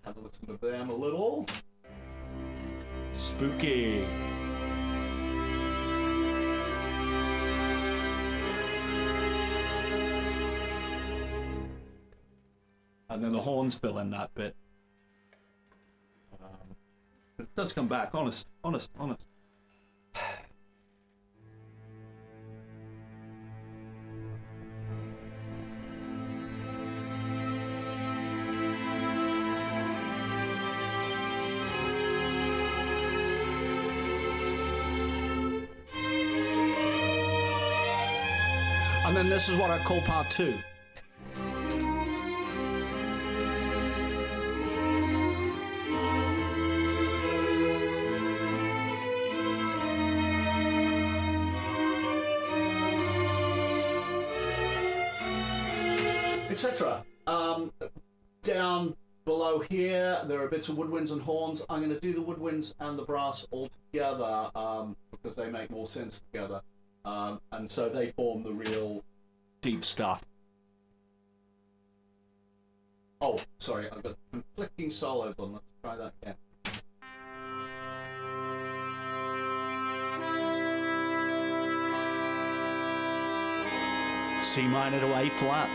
have a listen to them a little. Spooky. And then the horns fill in that bit. It does come back, honest. And then this is what I call part 2. Etc. Down below here, there are bits of woodwinds and horns. I'm going to do the woodwinds and the brass all together because they make more sense together. And so they form the real deep stuff. Oh, sorry, I've got conflicting solos on. Let's try that again. C minor to A flat.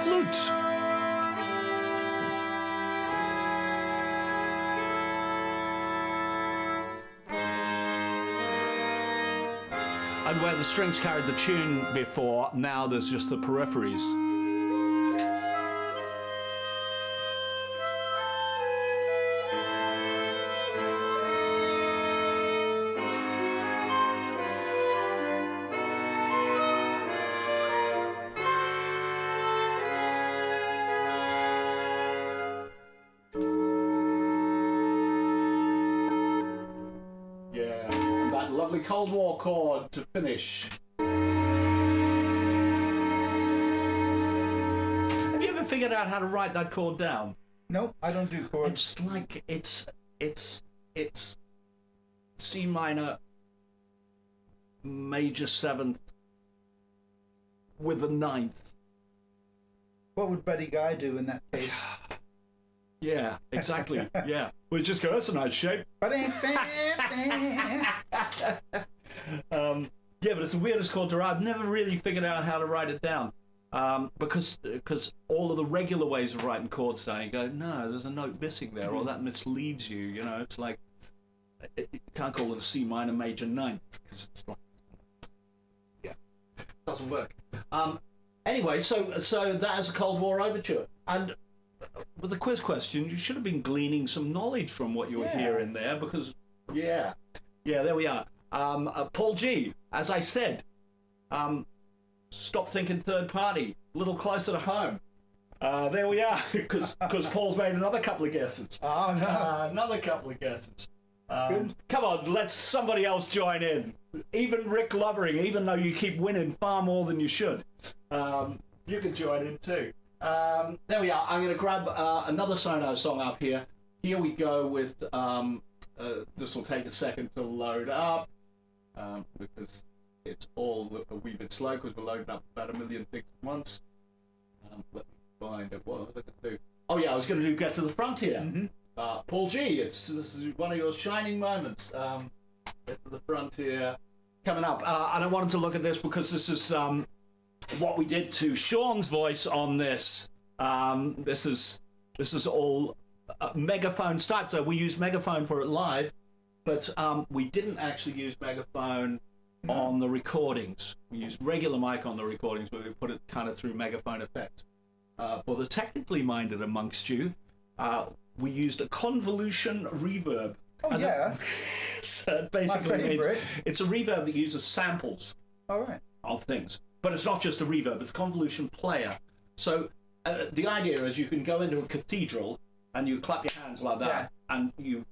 Flute. And where the strings carried the tune before, now there's just the peripheries. Lovely Cold War chord to finish. Have you ever figured out how to write that chord down? Nope, I don't do chords. It's like it's C minor major 7th with a 9th. What would Buddy Guy do in that case? Yeah, exactly. Yeah, we just go, that's a nice shape. Yeah, but it's the weirdest chord to write. I've never really figured out how to write it down because all of the regular ways of writing chords down, you go, no, there's a note missing there, or that misleads you. You know, it's like you can't call it a C minor major 9th because it's like, yeah, it doesn't work. Anyway, so that is a Cold War overture, and with the quiz question, you should have been gleaning some knowledge from what you were hearing there, because yeah, there we are. Paul G, as I said, stop thinking third party, a little closer to home. There we are, because Paul's made another couple of guesses. Oh, no. Another couple of guesses. Come on, let somebody else join in. Even Rick Lovering, even though you keep winning far more than you should, you can join in too. There we are. I'm going to grab another Sono song up here. Here we go with, this will take a second to load up, because it's all a wee bit slow, because we're loading up about 1 million things at once. Let me find it. What was I going to do? Oh yeah, I was going to do Get to the Frontier. Mm-hmm. Paul G, this is one of your shining moments. Get to the Frontier coming up. And I wanted to look at this because this is what we did to Sean's voice on this. This is all megaphone type. So we used megaphone for it live, but we didn't actually use megaphone on the recordings. We used regular mic on the recordings, but we put it kind of through megaphone effect. For the technically minded amongst you, we used a convolution reverb. Oh, yeah. So it basically means it's a reverb that uses samples of things. But it's not just a reverb, it's a convolution player. So the idea is you can go into a cathedral and you clap your hands like that, and you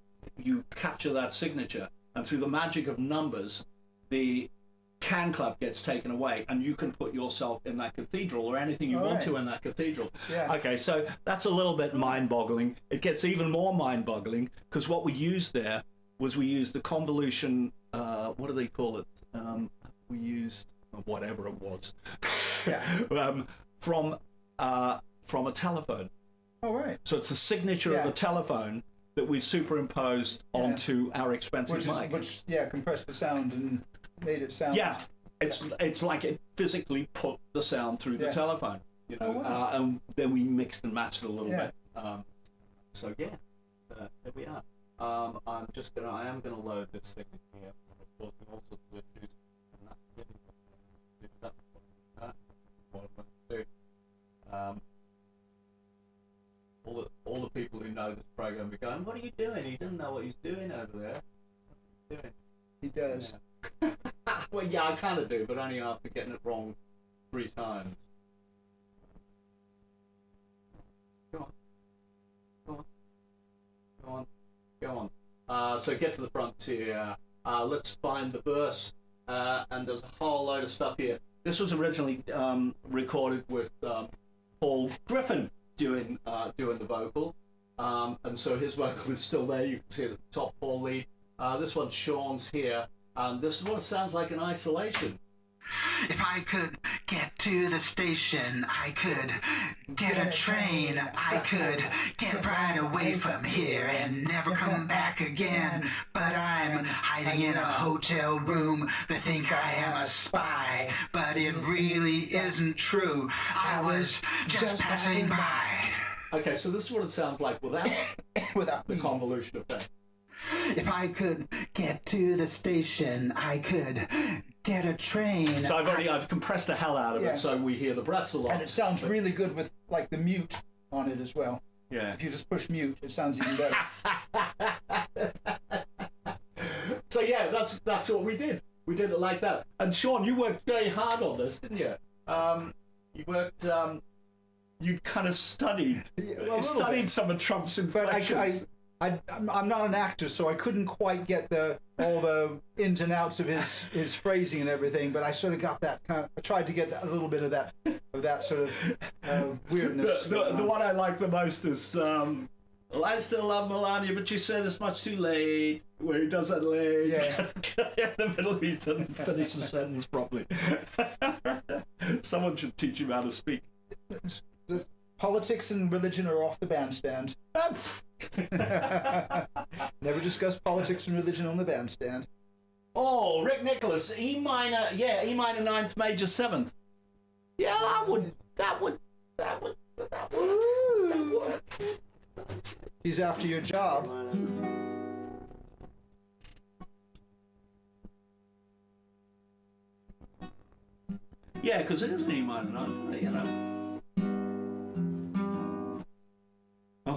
capture that signature. And through the magic of numbers, the can clap gets taken away, and you can put yourself in that cathedral or anything you want to in that cathedral. Yeah. Okay, so that's a little bit mind-boggling. It gets even more mind-boggling because what we used there was we used the convolution. What do they call it? We used whatever it was. From a telephone. Oh, right. So it's the signature of the telephone that we've superimposed onto our expensive mic. Which compressed the sound and made it sound. Yeah, it's like it physically put the sound through the telephone, you know, and then we mixed and matched it a little bit. So there we are. I am gonna load this thing in here. All sorts of issues, and that All the people who know this program are going, what are you doing? He doesn't know what he's doing over there. What are you doing? He does. Yeah. Well, yeah, I kind of do, but only after getting it wrong 3 times. Go on. So get to the frontier. Let's find the verse. And there's a whole load of stuff here. This was originally recorded with Paul Griffin doing the vocal, and so his vocal is still there. You can see it at the top, Paul lead. This one, Sean's here, and this is what it sounds like in isolation. If I could get to the station, I could get a train, I could get right away from here and never come back again. But I'm hiding in a hotel room. They think I am a spy, but it really isn't true. I was just passing by. Okay, so this is what it sounds like without the convolution effect. If I could get to the station, I could get a train. So I've compressed the hell out of it, so we hear the breaths a lot. And it sounds really good with like the mute on it as well. Yeah. If you just push mute, it sounds even better. So yeah, that's what we did. We did it like that. And Sean, you worked very hard on this, didn't you? You worked. You kind of studied. Well, studied some of Trump's inflections. But I'm not an actor, so I couldn't quite get all the ins and outs of his phrasing and everything. But I sort of got that kind of. I tried to get a little bit of that sort of weirdness. The one I like the most is well, I still love Melania, but she says it's much too late. Where he does that late. Yeah. In the middle, he doesn't finish the sentence properly. Someone should teach him how to speak. Politics and religion are off the bandstand. Never discuss politics and religion on the bandstand. Oh, Rick Nicholas, E minor 9th major 7th. Yeah, that would work. He's after your job. Yeah, because it is an E minor 9th, you know.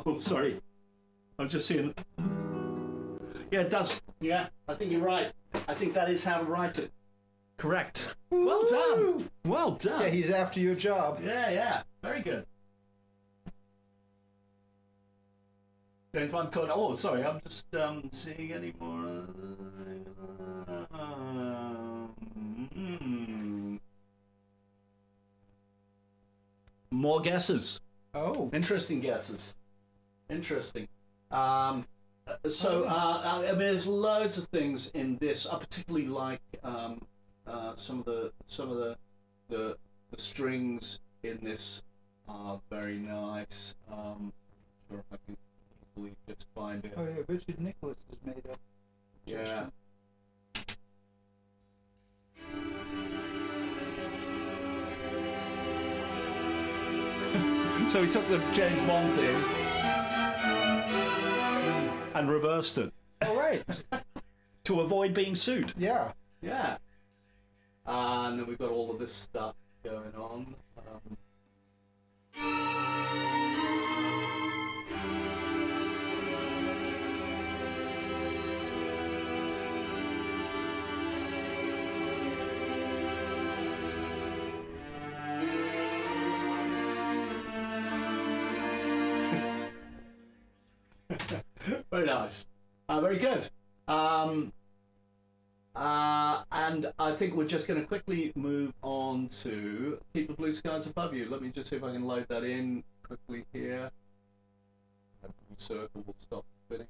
Oh, sorry. I was just seeing. Yeah, it does. Yeah, I think you're right. I think that is how to write it. Correct. Well done. Well done. Yeah, he's after your job. Yeah. Very good. If I'm caught. Oh, sorry. I'm just seeing any more. More guesses. Oh. Interesting guesses. Interesting. I mean, there's loads of things in this. I particularly like some of the strings in this are very nice. Sure if I can easily just find it. Oh yeah, Richard Nicholas has made up. Yeah. So he took the James Bond thing and reversed it. All right. To avoid being sued. Yeah. Yeah. And then we've got all of this stuff going on. Very nice. Very good. And I think we're just going to quickly move on to Keep the Blue Skies Above You. Let me just see if I can load that in quickly here. Circle will stop spinning.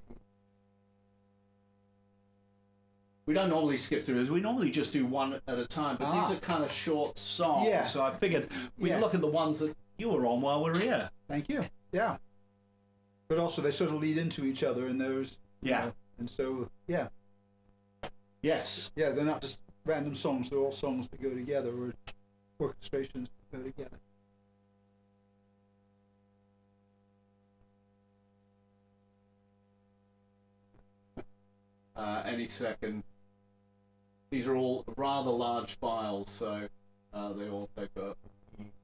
We don't normally skip through this. We normally just do one at a time, but these are kind of short songs. Yeah. So I figured we'd look at the ones that you were on while we're here. Thank you. Yeah. But also they sort of lead into each other, and there's and so Yes. Yeah, they're not just random songs. They're all songs that go together, or orchestrations that go together. Any second. These are all rather large files, so they all take a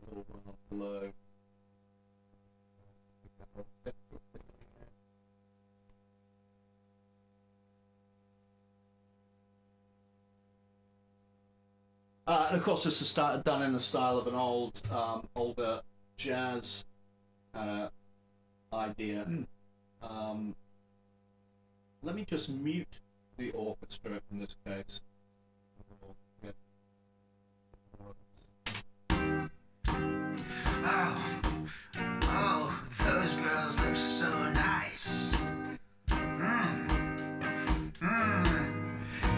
little while below. And of course, this is done in the style of an older jazz idea. Let me just mute the orchestra in this case. Oh, those girls look so nice.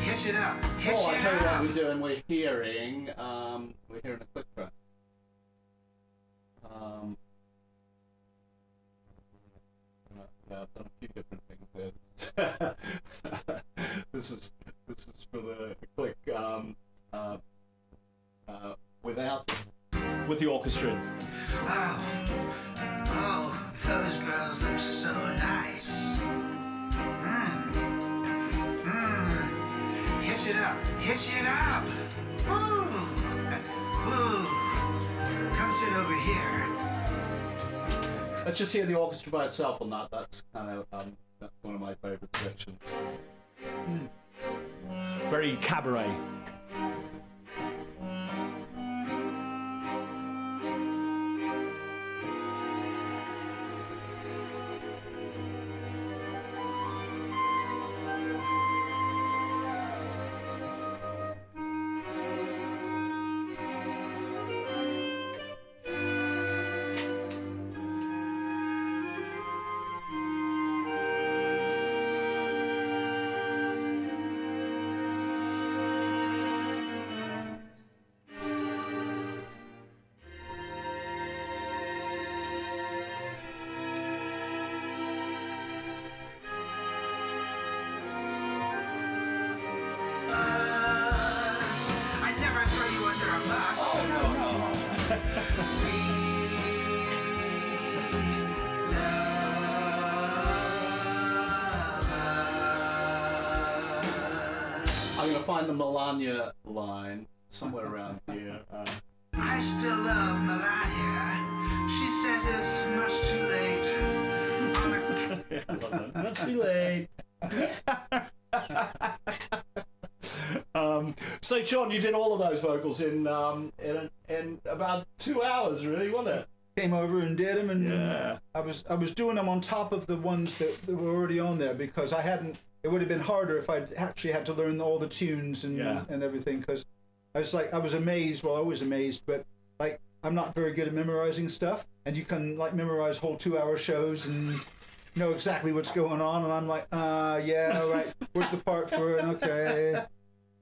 Hitch it up. Hitch I it tell you what up. we're doing. We're hearing a click track. Yeah, I've done a few different things there. This is for the click with the orchestra. Oh, those girls look so nice. Hitch it up. Hitch it up. Woo. Woo. Come sit over here. Let's just hear the orchestra by itself on that. That's kind of that's one of my favourite sections. Very cabaret. I never throw you under a bus. I'm going to find the Melania line somewhere around here. I still love Melania. She says it's much too late. Not too late. So, John, you did all of those vocals in about 2 hours, really, wasn't it? Came over and did them, and Yeah. I was doing them on top of the ones that were already on there because I hadn't. It would have been harder if I'd actually had to learn all the tunes and everything. Because I was amazed. Well, I was amazed, but like I'm not very good at memorizing stuff, and you can like memorize whole 2-hour shows and know exactly what's going on, and I'm like, yeah, all right. Where's the part for it? Okay.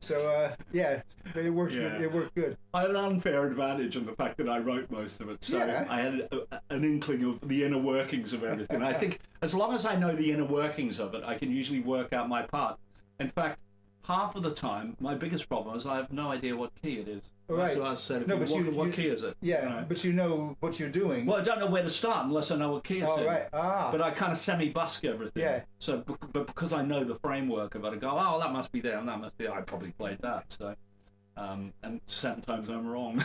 So yeah, but it worked. Yeah. It worked good. I had an unfair advantage in the fact that I wrote most of it, so Yeah. I had an inkling of the inner workings of everything. I think as long as I know the inner workings of it, I can usually work out my part. In fact, half of the time, my biggest problem is I have no idea what key it is. Right. So I said, No, but what key is it? Yeah, Right. but you know what you're doing. Well, I don't know where to start unless I know what key it's Oh, in. right. But I kind of semi-busk everything. Yeah. So, but because I know the framework of it, I go, oh, that must be there, and that must be there. I probably played that. So, and sometimes I'm wrong.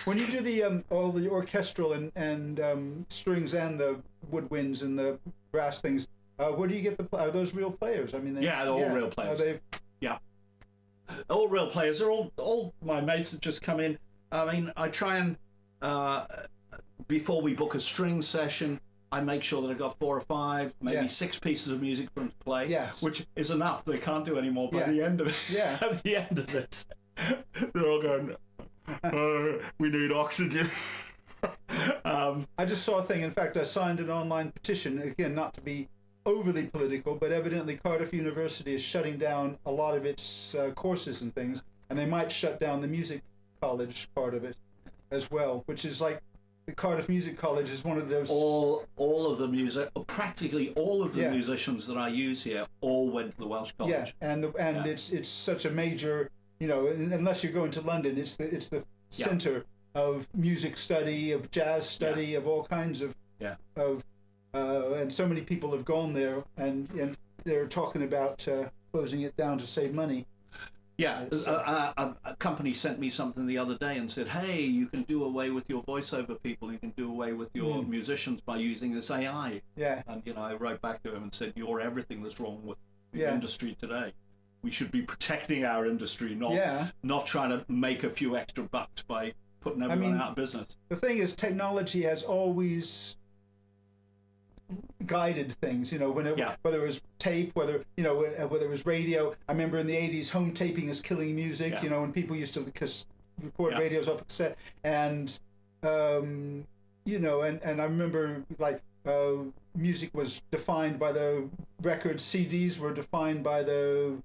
When you do the all the orchestral and strings and the woodwinds and the brass things, where do you get are those real players? I mean, Yeah, they're all real players. Are they? Yeah. All real players. They're all my mates that just come in. I mean, I try and before we book a string session, I make sure that I've got 4 or 5, maybe 6 pieces of music for them to play. Yes. Which is enough. They can't do any more by Yeah. the end of it. Yeah. At the end of it, they're all going, we need oxygen. I just saw a thing. In fact, I signed an online petition. Again, not to be overly political, but evidently Cardiff University is shutting down a lot of its courses and things, and they might shut down the music college part of it as well, which is like the Cardiff Music College is one of those. all of the music, or practically all of the musicians that I use here, all went to the Welsh College. Yeah, and it's such a major, you know, unless you're going to London, it's the center of music study, of jazz study, of all kinds of and so many people have gone there, and they're talking about closing it down to save money. Yeah, a company sent me something the other day and said, hey, you can do away with your voiceover people, you can do away with your musicians by using this AI. Yeah. And, you know, I wrote back to him and said, you're everything that's wrong with the industry today. we should be protecting our industry, not trying to make a few extra bucks by putting everyone out of business. The thing is, technology has always guided things, whether it was tape, whether it was radio. I remember in the 80s, home taping is killing music, when people used to record radios off a cassette, and and I remember music was defined by the records, CDs were defined by the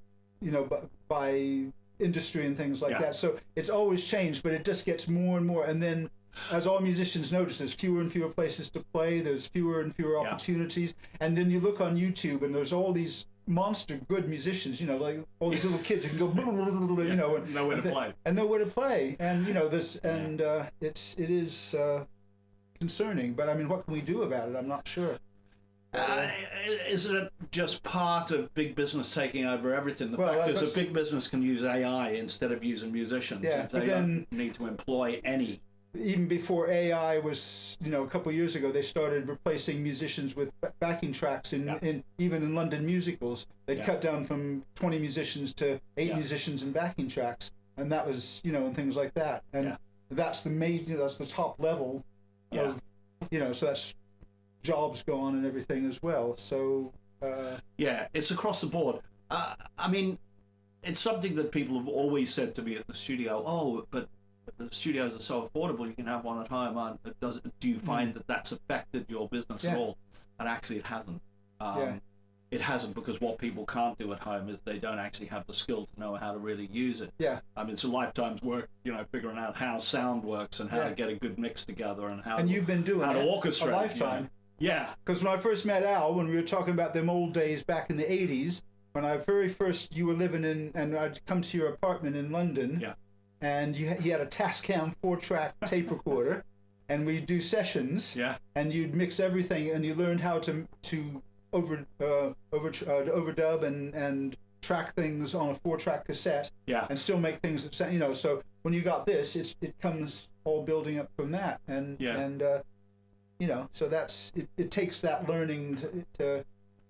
by industry and things like that. So it's always changed, but it just gets more and more. And then, as all musicians notice, there's fewer and fewer places to play, there's fewer and fewer opportunities. And then you look on YouTube and there's all these monster good musicians, like all these little kids who can go, and nowhere to play. And nowhere to play. And, it is concerning. But I mean, what can we do about it? I'm not sure. Isn't it just part of big business taking over everything? The fact is, a big business can use AI instead of using musicians. If they don't need to employ any. Even before AI was, a couple of years ago, they started replacing musicians with backing tracks in even in London musicals. They'd cut down from 20 musicians to 8 musicians in backing tracks, and that was, and things like that. And that's that's the top level of, so that's jobs gone and everything as well. So it's across the board. I mean, it's something that people have always said to me at the studio. But the studios are so affordable, you can have one at home. And do you find that that's affected your business at all? And actually, it hasn't. It hasn't, because what people can't do at home is they don't actually have the skill to know how to really use it. I mean, it's a lifetime's work, figuring out how sound works and how to get a good mix together and how. And you've been doing how to orchestrate a lifetime. Yeah. Because when I first met Al, when we were talking about them old days back in the 80s, when you were living in, and I'd come to your apartment in London, and he had a Tascam 4-track tape recorder, and we'd do sessions, and you'd mix everything, and you learned how to overdub and track things on a 4-track cassette, and still make things that sound, so when you got this, it comes all building up from that, and so that's it takes that learning to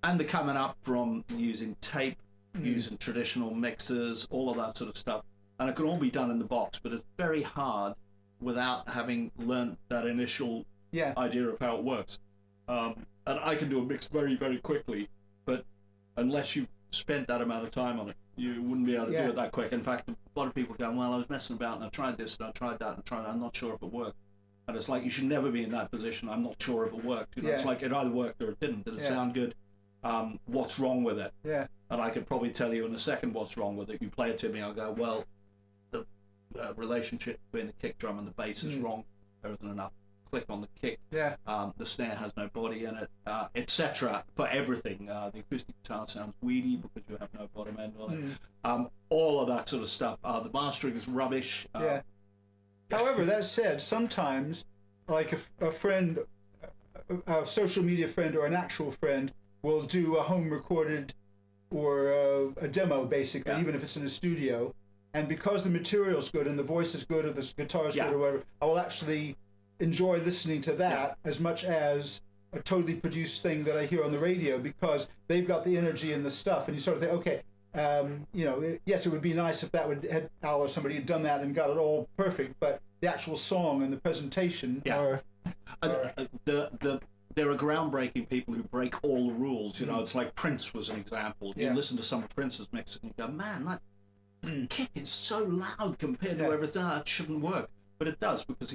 and the coming up from using tape, using traditional mixers, all of that sort of stuff, and it can all be done in the box, but it's very hard without having learned that initial idea of how it works. And I can do a mix very, very quickly, but unless you spent that amount of time on it, you wouldn't be able to do it that quick. In fact, a lot of people go, well, I was messing about and I tried this and I tried that and I'm not sure if it worked. And it's like, you should never be in that position. I'm not sure if it worked. It's like, it either worked or it didn't. Did it sound good? What's wrong with it? And I could probably tell you in a second what's wrong with it. You play it to me, I'll go, well, the relationship between the kick drum and the bass is wrong. There isn't enough click on the kick. The snare has no body in it, etc. For everything. The acoustic guitar sounds weedy because you have no bottom end on it. All of that sort of stuff. The mastering is rubbish. However, that said, sometimes, like a friend, a social media friend or an actual friend will do a home recorded or a demo, basically, even if it's in a studio. And because the material's good and the voice is good or the guitar's good or whatever, I will actually enjoy listening to that as much as a totally produced thing that I hear on the radio, because they've got the energy and the stuff. And you sort of think, okay, yes, it would be nice if Al or somebody had done that and got it all perfect, but the actual song and the presentation are... There are groundbreaking people who break all the rules. It's like Prince was an example. You listen to some of Prince's mixes and you go, man, that kick is so loud compared to everything. That shouldn't work. But it does, because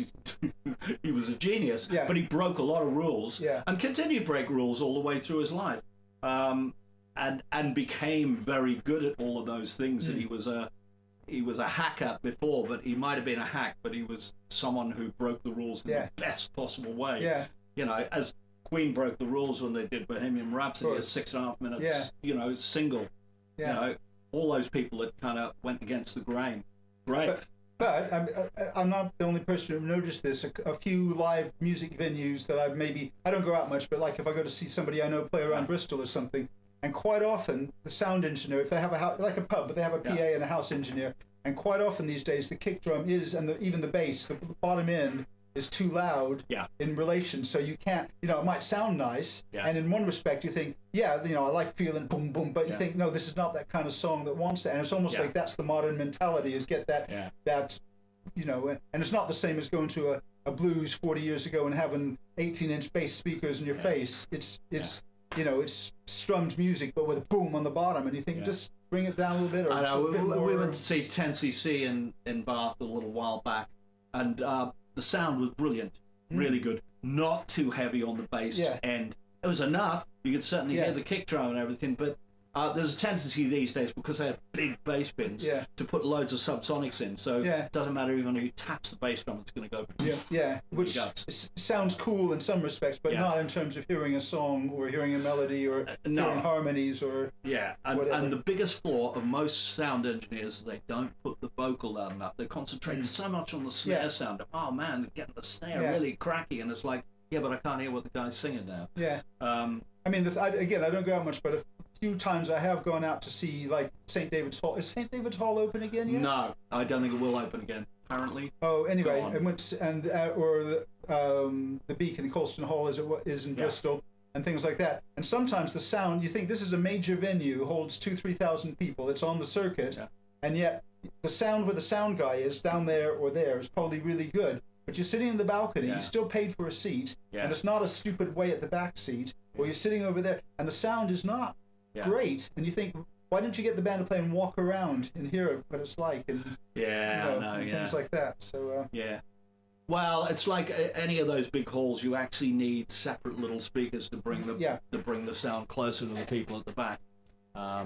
he was a genius, but he broke a lot of rules and continued to break rules all the way through his life. And became very good at all of those things that he was a hack at before, but he might have been a hack, but he was someone who broke the rules in the best possible way. As Queen broke the rules when they did Bohemian Rhapsody, a 6.5 minutes, single. All those people that kind of went against the grain. Great. But I'm not the only person who noticed this. A few live music venues that I don't go out much, but like if I go to see somebody I know play around Bristol or something, and quite often the sound engineer, if they have like a pub, but they have a PA and a house engineer, and quite often these days the kick drum is, and even the bass, the bottom end is too loud in relation, so you can't, you know, it might sound nice, and in one respect you think, yeah, you know, I like feeling boom boom, but you think, no, this is not that kind of song that wants that, and it's almost like that's the modern mentality, is get that that, you know, and it's not the same as going to a blues 40 years ago and having 18-inch bass speakers in your face. It's you know, it's strummed music but with a boom on the bottom, and you think just bring it down a little bit. Or I know, we went to see 10cc in Bath a little while back, and the sound was brilliant, really good. Not too heavy on the bass end. It was enough. You could certainly hear the kick drum and everything, but there's a tendency these days, because they have big bass bins, to put loads of subsonics in. So it doesn't matter even who taps the bass drum, it's going to go. Which sounds cool in some respects, but not in terms of hearing a song or hearing a melody or hearing harmonies or and the biggest flaw of most sound engineers is they don't put the vocal loud enough. They concentrate so much on the snare sound. Oh man, getting the snare really cracky, and it's like, but I can't hear what the guy's singing now. I mean, again, I don't go out much, but a few times I have gone out to see, like, St. David's Hall. Is St. David's Hall open again yet? No, I don't think it will open again, apparently. Oh, anyway, I went to, or the Beacon, the Colston Hall is in Bristol, and things like that. And sometimes the sound, you think this is a major venue, holds 2,000-3,000 people, it's on the circuit, and yet the sound where the sound guy is down there or there is probably really good. But you're sitting in the balcony, you still paid for a seat, and it's not a stupid way at the back seat, or you're sitting over there, and the sound is not great, and you think, why didn't you get the band to play and walk around and hear what it's like, and and things like that. So well, it's like any of those big halls. You actually need separate little speakers to bring the sound closer to the people at the back. I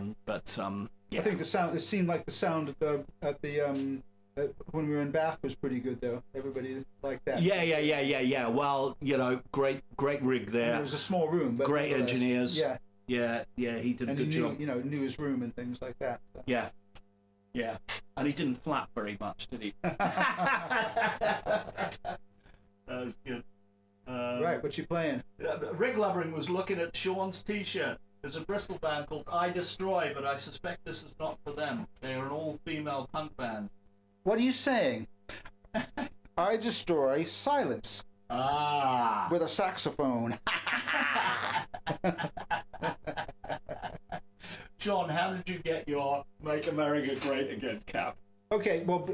think the sound. It seemed like the sound at the when we were in Bath was pretty good, though. Everybody liked that. Yeah. Well, you know, great rig there. And it was a small room, but great engineers. Yeah, he did a good job. You know, knew his room and things like that. So. Yeah, and he didn't flap very much, did he? That was good. Right, what you playing? Rig Lovering was looking at Sean's T-shirt. There's a Bristol band called I Destroy, but I suspect this is not for them. They are an all-female punk band. What are you saying? I Destroy Silence. With a saxophone. John, how did you get your Make America Great Again cap? Okay, well,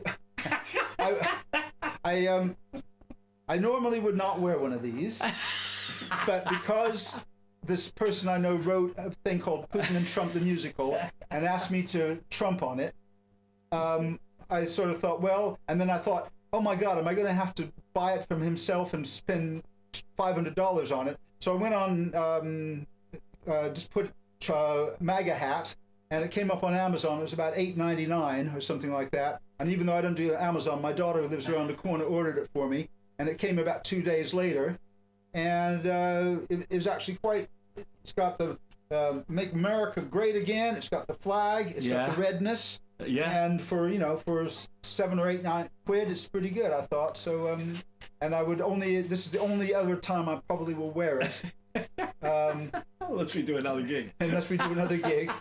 I normally would not wear one of these, but because this person I know wrote a thing called Putin and Trump the Musical and asked me to trump on it, I sort of thought, well, and then I thought, oh my God, am I going to have to buy it from himself and spend $500 on it? So I went on, just put MAGA hat, and it came up on Amazon. It was about $8.99 or something like that. And even though I don't do Amazon, my daughter who lives around the corner ordered it for me, and it came about 2 days later. And it was actually quite. It's got the Make America Great Again. It's got the flag. It's got the redness. And for for $7 or $8 quid, it's pretty good, I thought. So and I would only. This is the only other time I probably will wear it. Unless we do another gig. Unless we do another gig,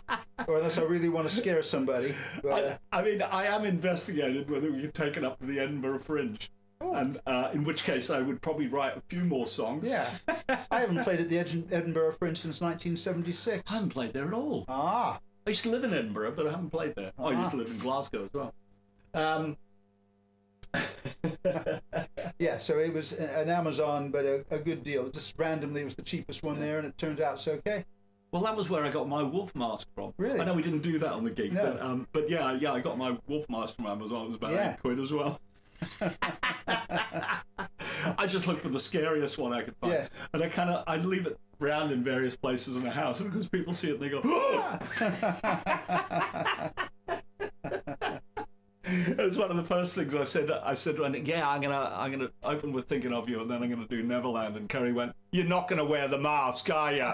or unless I really want to scare somebody. But, I mean, I am investigating whether we could take it up to the Edinburgh Fringe. And in which case I would probably write a few more songs. Yeah. I haven't played at the Edinburgh Fringe since 1976. I haven't played there at all. I used to live in Edinburgh, but I haven't played there. I used to live in Glasgow as well. Yeah, so it was an Amazon, but a good deal. Just randomly, it was the cheapest one there, and it turned out it's okay. Well, that was where I got my wolf mask from. Really? I know we didn't do that on the gig, no. but yeah, I got my wolf mask from Amazon. It was about £8 as well. I just looked for the scariest one I could find, and I leave it around in various places in the house, and because people see it, they go, "Oh!" It was one of the first things I said. I'm gonna open with Thinking of You, and then I'm gonna do Neverland. And Kerry went, "You're not gonna wear the mask, are you?"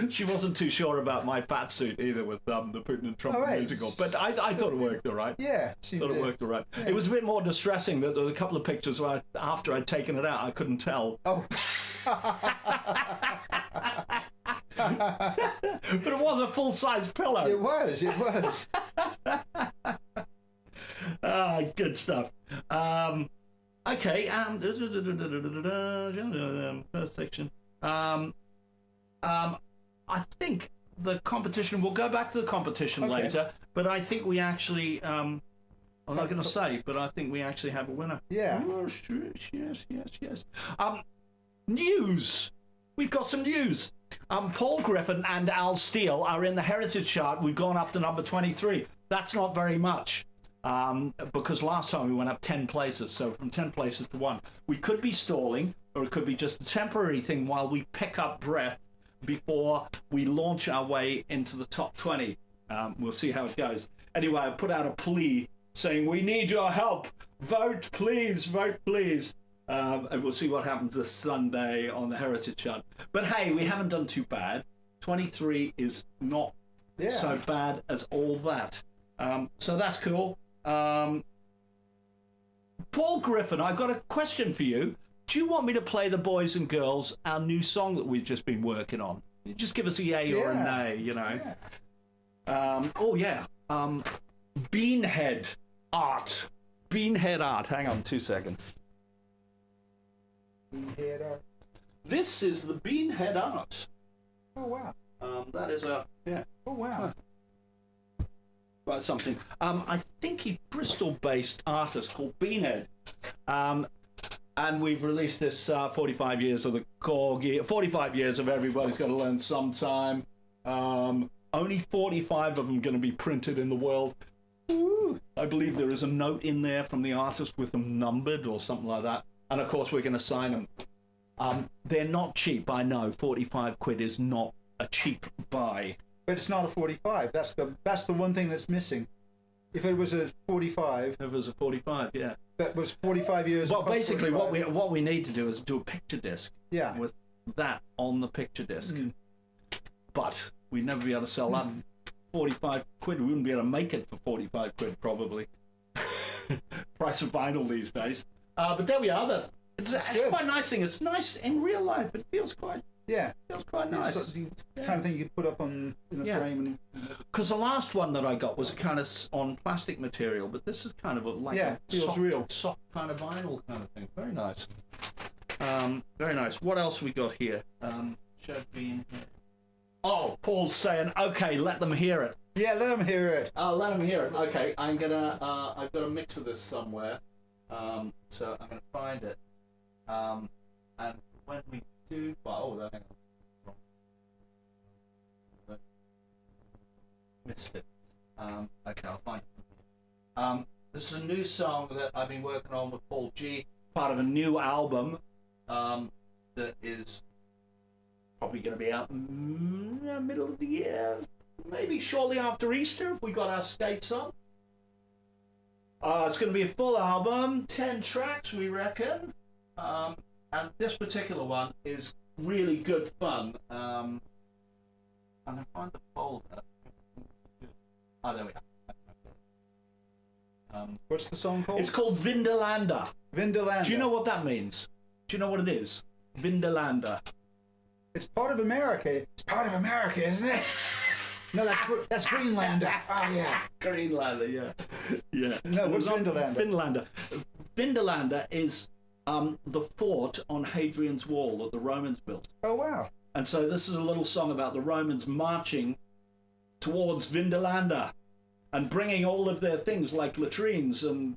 She wasn't too sure about my fat suit either with the Putin and Trump musical, but I thought it worked all right. Yeah, thought it worked all right. Yeah. It was a bit more distressing that there were a couple of pictures where after I'd taken it out, I couldn't tell. Oh. But it was a full-size pillow. It was. right, good stuff. Okay, first section. I think the competition, we'll go back to the competition later, but I think we actually, I'm not going to say, but I think we actually have a winner. Yeah. Yes. News. We've got some news. Paul Griffin and Al Steele are in the Heritage chart. We've gone up to number 23. That's not very much. Because last time we went up 10 places, so from 10 places to 1. We could be stalling, or it could be just a temporary thing while we pick up breath before we launch our way into the top 20. We'll see how it goes. Anyway, I put out a plea saying, we need your help. Vote, please. Vote, please. And we'll see what happens this Sunday on the Heritage chart. But hey, we haven't done too bad. 23 is not so bad as all that. So that's cool. Paul Griffin, I've got a question for you. Do you want me to play the boys and girls our new song that we've just been working on? You just give us a yay or a nay, you know. Yeah. Beanhead art. Beanhead art. Hang on 2 seconds. Beanhead art. This is the Beanhead art. Oh wow. That is a Oh wow. Quite something. I think he's Bristol-based artist called Beanhead. And we've released this 45 years of the Korgis, 45 years of Everybody's Got to Learn Sometime. Only 45 of them going to be printed in the world. Ooh. I believe there is a note in there from the artist with them numbered or something like that. And of course we're going to sign them. They're not cheap, I know. 45 quid is not a cheap buy. But it's not a 45. That's the one thing that's missing. If it was a 45, If it was a 45, yeah. that was 45 years. Well, cost basically, 45. what we need to do is do a picture disc. Yeah. With that on the picture disc. But we'd never be able to sell that for 45 quid. We wouldn't be able to make it for 45 quid, probably. Price of vinyl these days. But there we are. It's quite a nice thing. It's nice in real life. It feels quite nice. It's the kind of thing you could put up in a frame. Because the last one that I got was kind of on plastic material, but this is kind of feels real. soft kind of vinyl kind of thing. Very nice. Very nice. What else we got here? Should be in here. Oh, Paul's saying, okay, let them hear it. Yeah, let them hear it. Oh, let them hear it. Okay, I've got a mix of this somewhere. So I'm gonna find it. And when we do, hang on. Missed it. Okay, I'll find it. This is a new song that I've been working on with Paul G, part of a new album that is probably going to be out middle of the year, maybe shortly after Easter if we got our skates on. It's going to be a full album, 10 tracks we reckon, and this particular one is really good fun. I'm going to find the folder. Oh, there we are. What's the song called? It's called Vindalanda. Vindalanda. Do you know what that means? Do you know what it is? Vindalanda. It's part of America. It's part of America, isn't it? No, that's Greenlander. Oh, yeah. Greenlander, yeah. No, what's Vindalanda? Finlander. Vindalanda is the fort on Hadrian's Wall that the Romans built. Oh, wow. And so this is a little song about the Romans marching towards Vindalanda and bringing all of their things like latrines and,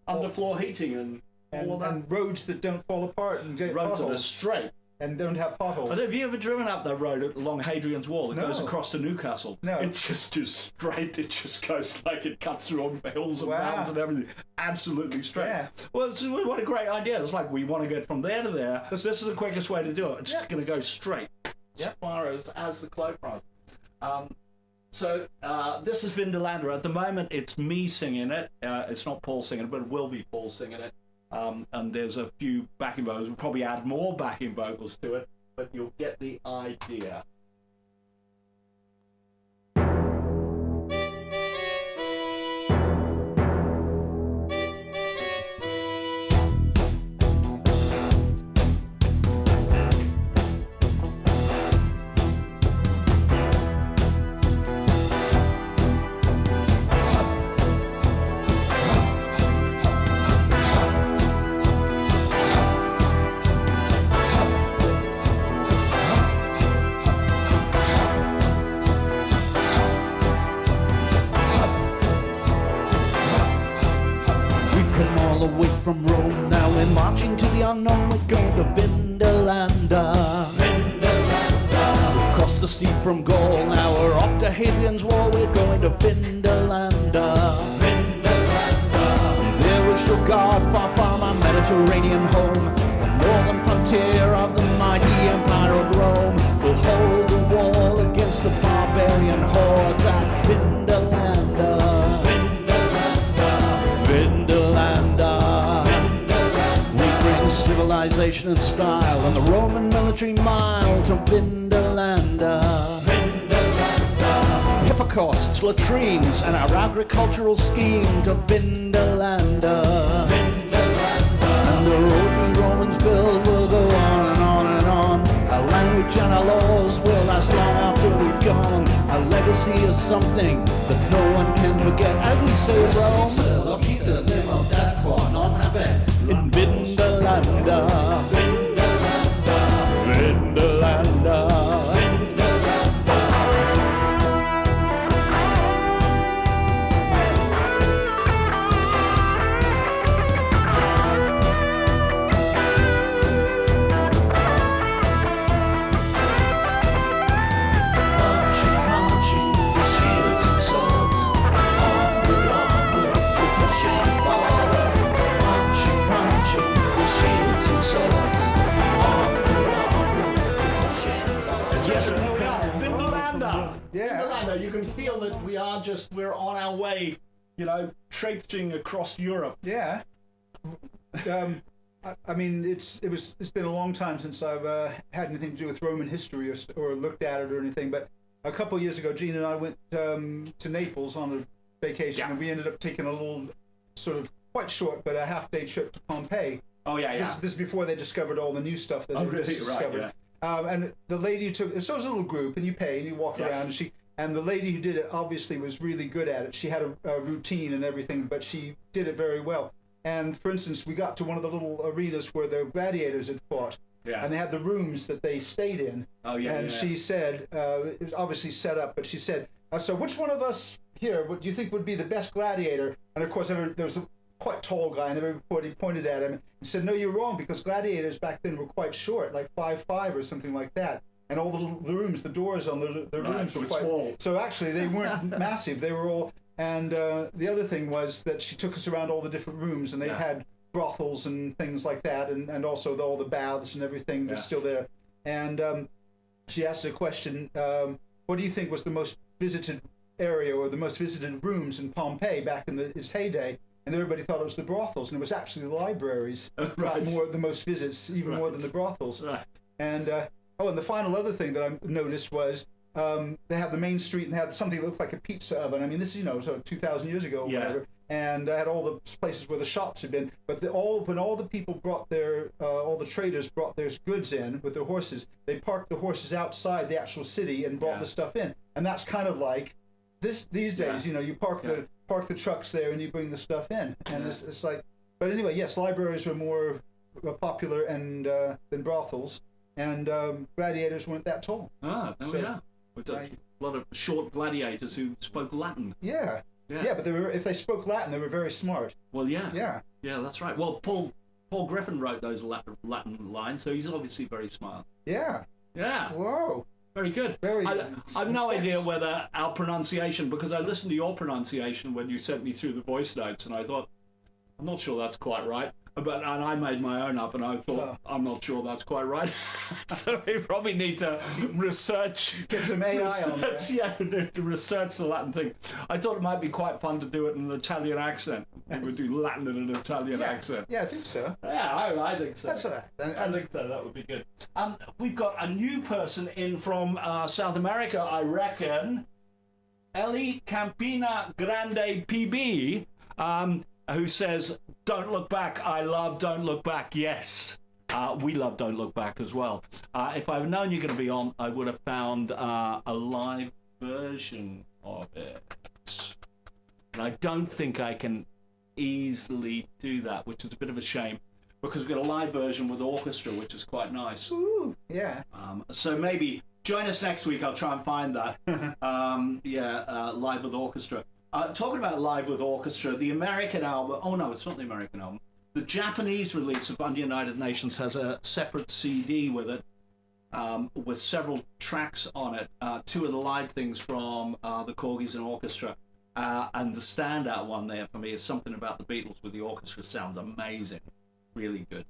underfloor heating and all of that. And roads that don't fall apart and get roads that are potholes. straight. And don't have potholes. Have you ever driven up that road along Hadrian's Wall? It No. goes across to Newcastle. No. It just is straight. It just goes like it cuts through all the hills and mountains and everything. Absolutely straight. Yeah. Well, what a great idea. It's like we want to get from there to there. This is the quickest way to do it. It's just going to go straight as far as the cloak runs. So this is Vindalanda. At the moment, it's me singing it. It's not Paul singing it, but it will be Paul singing it. And there's a few backing vocals. We'll probably add more backing vocals to it, but you'll get the idea. all the way from Rome. Now we're marching to the unknown, we're going to Vindolanda. We've crossed the sea from Gaul, now we're off to Hadrian's Wall, we're going to Vindolanda. There we shall guard far from our Mediterranean home, the northern frontier of the mighty empire of Rome. We'll hold the wall against the barbarian hordes at Vindolanda. Vindolanda. We bring civilization and style and the Roman military mile to Vindolanda. Hippocausts, latrines, and our agricultural scheme to Vindolanda. And the roads we Romans build will go on and on and on. Our language and our laws will last long after we've gone. Our legacy is something that no one can forget. As we say in Rome, I'll keep the name of that corn on habit. In Vindolanda. Vindolanda. You can feel that we're on our way, traipsing across Europe. Yeah. I mean, it's been a long time since I've had anything to do with Roman history or looked at it or anything. But a couple of years ago, Gene and I went to Naples on a vacation, and we ended up taking a little, sort of quite short, but a half-day trip to Pompeii. Oh yeah, yeah. This is before they discovered all the new stuff that they just discovered. Right, yeah. And the lady who took, so it was a little group, and you pay and you walk around, and the lady who did it obviously was really good at it. She had a routine and everything, but she did it very well. And for instance, we got to one of the little arenas where the gladiators had fought. Yeah. And they had the rooms that they stayed in. Oh, yeah. And she said, it was obviously set up, but she said, so which one of us here do you think would be the best gladiator? And of course, there was a quite tall guy, and everybody pointed at him and said, no, you're wrong, because gladiators back then were quite short, like 5'5" or something like that. And all the rooms, the doors on the rooms were quite small. So actually, they weren't massive. They were all. And the other thing was that she took us around all the different rooms, and they had brothels and things like that, and also all the baths and everything was still there. And she asked a question: what do you think was the most visited area or the most visited rooms in Pompeii back in its heyday? And everybody thought it was the brothels, and it was actually the libraries. Right. The most visits, even more than the brothels. Right. And and the final other thing that I noticed was they had the main street and they had something that looked like a pizza oven. I mean, this is, sort of 2,000 years ago or whatever. And they had all the places where the shops had been. But when all the people brought all the traders brought their goods in with their horses, they parked the horses outside the actual city and brought the stuff in. And that's kind of like these days, you park the trucks there and you bring the stuff in. And it's like, but anyway, yes, libraries were more popular than brothels. And gladiators weren't that tall. Ah, there we are. A lot of short gladiators who spoke Latin. Yeah, but if they spoke Latin, they were very smart. Well, yeah, that's right. Well, Paul Griffin wrote those Latin lines, so he's obviously very smart. Yeah. Whoa. Very good. I've no idea whether our pronunciation, because I listened to your pronunciation when you sent me through the voice notes, and I thought, I'm not sure that's quite right. And I made my own up, and I thought, I'm not sure that's quite right. So we probably need to research. Get some AI on there. Yeah, to research the Latin thing. I thought it might be quite fun to do it in an Italian accent. We would do Latin in an Italian accent. Yeah, I think so. Yeah, I think so. That's all right. I think so. That would be good. We've got a new person in from South America, I reckon. Ellie Campina Grande PB. Who says, don't look back, I love Don't Look Back, yes. We love Don't Look Back as well. If I'd known you're going to be on, I would have found a live version of it. And I don't think I can easily do that, which is a bit of a shame, because we've got a live version with orchestra, which is quite nice. Ooh, yeah. So maybe join us next week, I'll try and find that. Live with orchestra. Talking about live with orchestra, the American album. Oh no, it's not the American album. The Japanese release of Ununited Nations has a separate CD with it, with several tracks on it. Two of the live things from the Korgis and orchestra. And the standout one there for me is Something About the Beatles with the orchestra. Sounds amazing. Really good.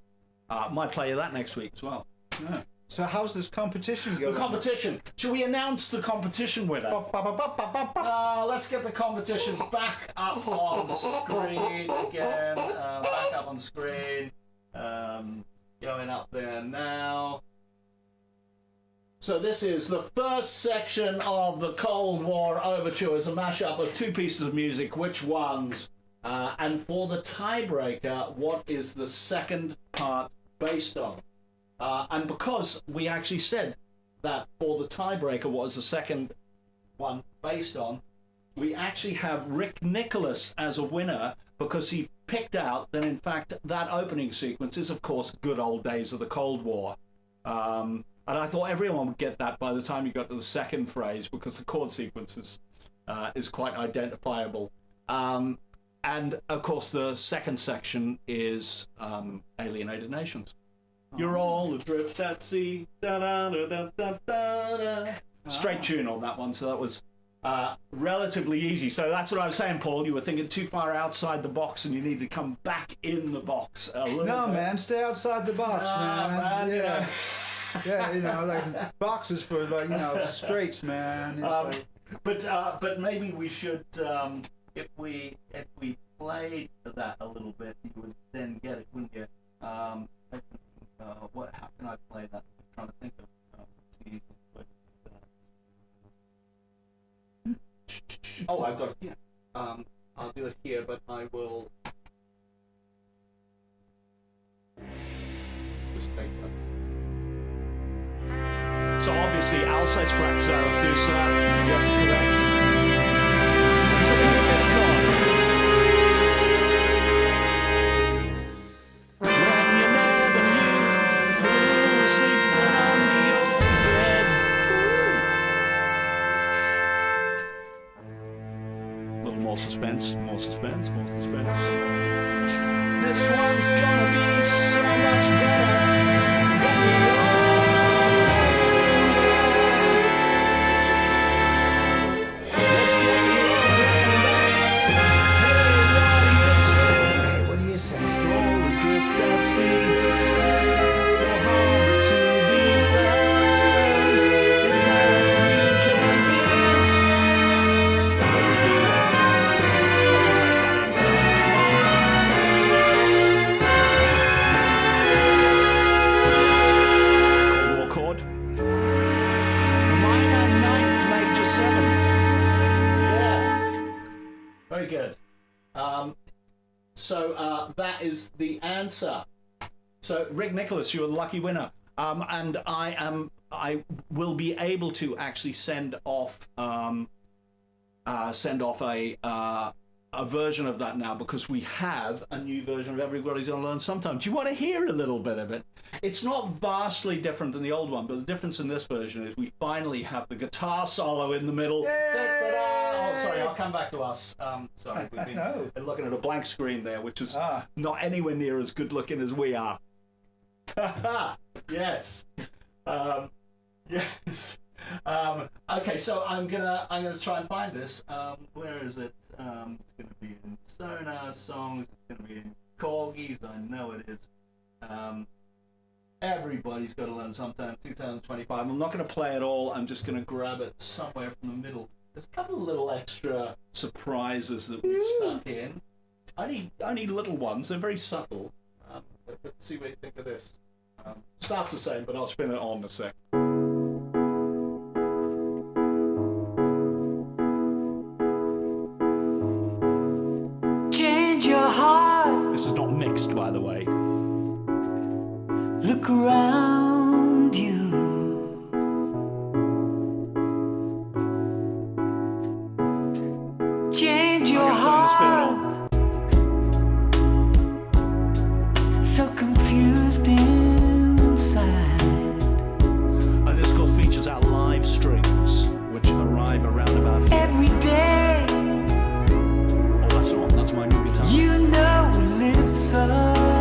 Might play you that next week as well. Yeah. So how's this competition going? The competition. Should we announce the competition winner? Let's get the competition back up on screen again. Back up on screen. Going up there now. So this is the first section of the Cold War Overture. It's a mashup of two pieces of music. Which ones? And for the tiebreaker, what is the second part based on? And because we actually said that for the tiebreaker, what is the second one based on, we actually have Rick Nicholas as a winner because he picked out that, in fact, that opening sequence is, of course, good old days of the Cold War. And I thought everyone would get that by the time you got to the second phrase because the chord sequence is quite identifiable. And, of course, the second section is Alienated Nations. You're all adrift at sea. Da, da, da, da, da, da, da. Straight tune on that one, so that was relatively easy. So that's what I was saying, Paul. You were thinking too far outside the box, and you need to come back in the box a little bit. Man, stay outside the box, man. Yeah. Yeah, like boxes for straights, man. But maybe we should, if we played that a little bit, you would then get it, wouldn't you? How can I play that? I'm trying to think of. Oh, I've got it here. I'll do it here, but I will just take that. So obviously, Alsace Praxel, yes, correct. So we hit this chord. More suspense. This one's gonna be so much better than the Let's get it. Hey, what do you say? You're adrift at sea. Your harbor to be found. It's how you can be. Very good. So that is the answer. So Rick Nicholas, you're the lucky winner. And I will be able to actually send off a version of that now because we have a new version of Everybody's Gonna Learn Sometime. Do you want to hear a little bit of it? It's not vastly different than the old one, but the difference in this version is we finally have the guitar solo in the middle. Oh, sorry, I'll come back to us. Sorry, we've been looking at a blank screen there, which is not anywhere near as good looking as we are. Yes. Yes. Okay, so I'm gonna try and find this. Where is it? It's gonna be in Sonar Songs. It's gonna be in Korgis. I know it is. Everybody's Got to Learn Sometime. 2025. I'm not gonna play it all. I'm just gonna grab it somewhere from the middle. There's a couple of little extra surprises that we've stuck in. Only little ones. They're very subtle. But let's see what you think of this. Starts the same, but I'll spin it on in a sec. Change your heart. This is not mixed, by the way. Look around you. Change your heart. So confused inside. And this, of course, features our live streams, which arrive around about here. Every day. Oh, that's not. That's my new guitar. You know we live so.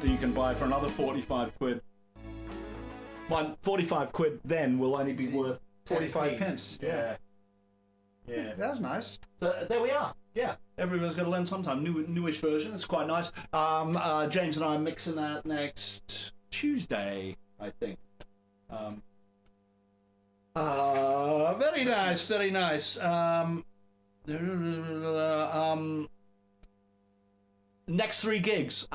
that you can buy for another 45 quid. 45 quid then will only be worth 45 pence. Yeah. Yeah. That was nice. So there we are. Yeah. Everyone's got to learn sometime. Newish version. It's quite nice. James and I are mixing that next Tuesday, I think. Very nice. Very nice. Next 3 gigs.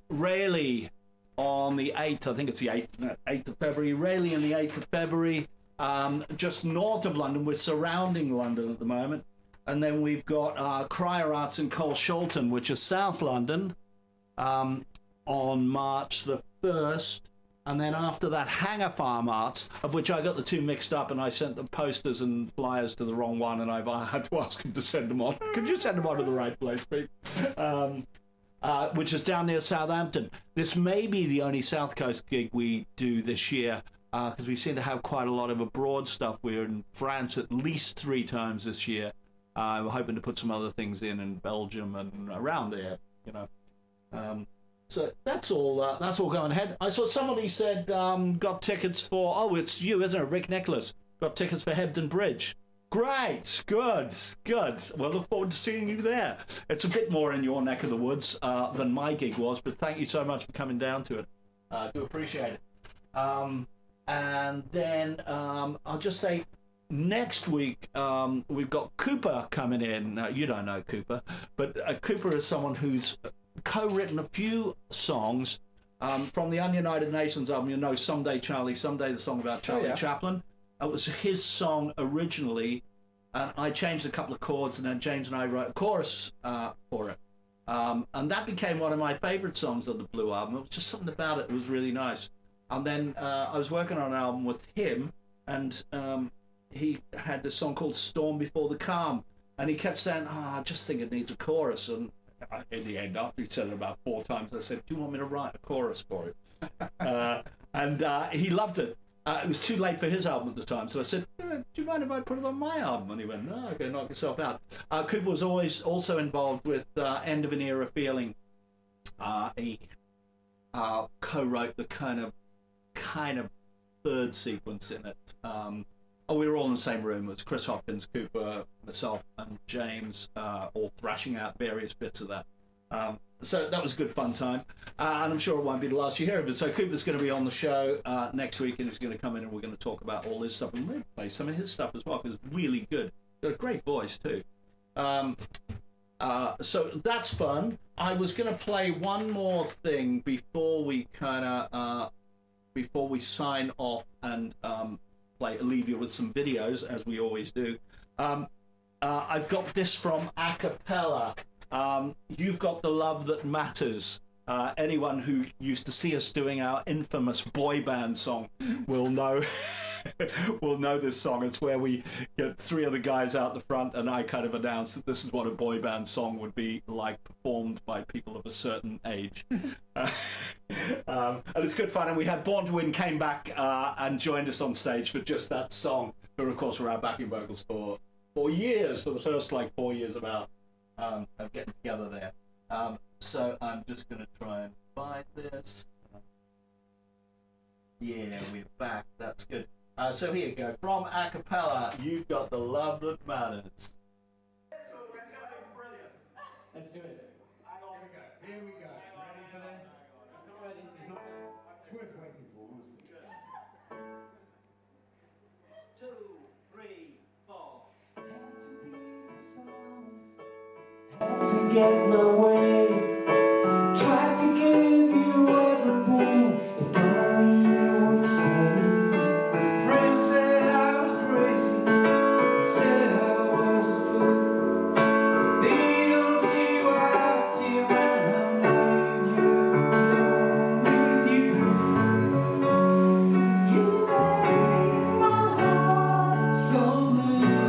Rayleigh on the 8th. I think it's the 8th of February. Rayleigh on the 8th of February. Just north of London. We're surrounding London at the moment. And then we've got Crier Arts in Colsholton, which is South London, on March the 1st. And then after that, Hanger Farm Arts, of which I got the 2 mixed up, and I sent the posters and flyers to the wrong one, and I had to ask him to send them on. Could you send them on to the right place, please? Which is down near Southampton. This may be the only South Coast gig we do this year, because we seem to have quite a lot of abroad stuff. We're in France at least 3 times this year. We're hoping to put some other things in Belgium and around there, you know. So that's all going ahead. I saw somebody said got tickets for, it's you, isn't it, Rick Nicholas? Got tickets for Hebden Bridge. Great, good. Well, look forward to seeing you there. It's a bit more in your neck of the woods than my gig was, but thank you so much for coming down to it. Do appreciate it. And then I'll just say, next week we've got Cooper coming in. You don't know Cooper, but Cooper is someone who's co-written a few songs from the ALienated Nations album. You know, Someday Charlie, Someday, the song about Charlie Chaplin. It was his song originally, and I changed a couple of chords, and then James and I wrote a chorus for it. And that became one of my favorite songs on the Blue album. It was just something about it. It was really nice. And then I was working on an album with him, and he had this song called Storm Before the Calm, and he kept saying, I just think it needs a chorus. And in the end, after he said it about 4 times, I said, do you want me to write a chorus for it? And he loved it. It was too late for his album at the time, so I said, do you mind if I put it on my album? And he went, no, okay, knock yourself out. Cooper was always also involved with End of an Era Feeling. He co-wrote the kind of third sequence in it. We were all in the same room. It was Chris Hopkins, Cooper, myself, and James, all thrashing out various bits of that. So that was a good fun time, and I'm sure it won't be the last you hear of it. So Cooper's going to be on the show next week, and he's going to come in, and we're going to talk about all his stuff, and maybe play some of his stuff as well, because it's really good. He's got a great voice too. So that's fun. I was going to play one more thing before we sign off and leave you with some videos, as we always do. I've got this from Acapella. You've Got the Love That Matters. Anyone who used to see us doing our infamous boy band song will know this song. It's where we get 3 of the guys out the front, and I kind of announce that this is what a boy band song would be like, performed by people of a certain age. And it's good fun. And we had Born to Win came back and joined us on stage for just that song, who of course were our backing vocals for 4 years, for the first 4 years of getting together there. So I'm just going to try and find this. Yeah, we're back. That's good. So here you go. From Acapella, You've Got the Love That Matters. Let's do it. Here we go. Ready for this? Ready? It's worth waiting for, honestly. 2, 3, 4. To get my way, tried to give you everything, if only you would stay. Friends said I was crazy, said I was a fool. They don't see what I see when I'm laying here alone with you. You make my heart so blue.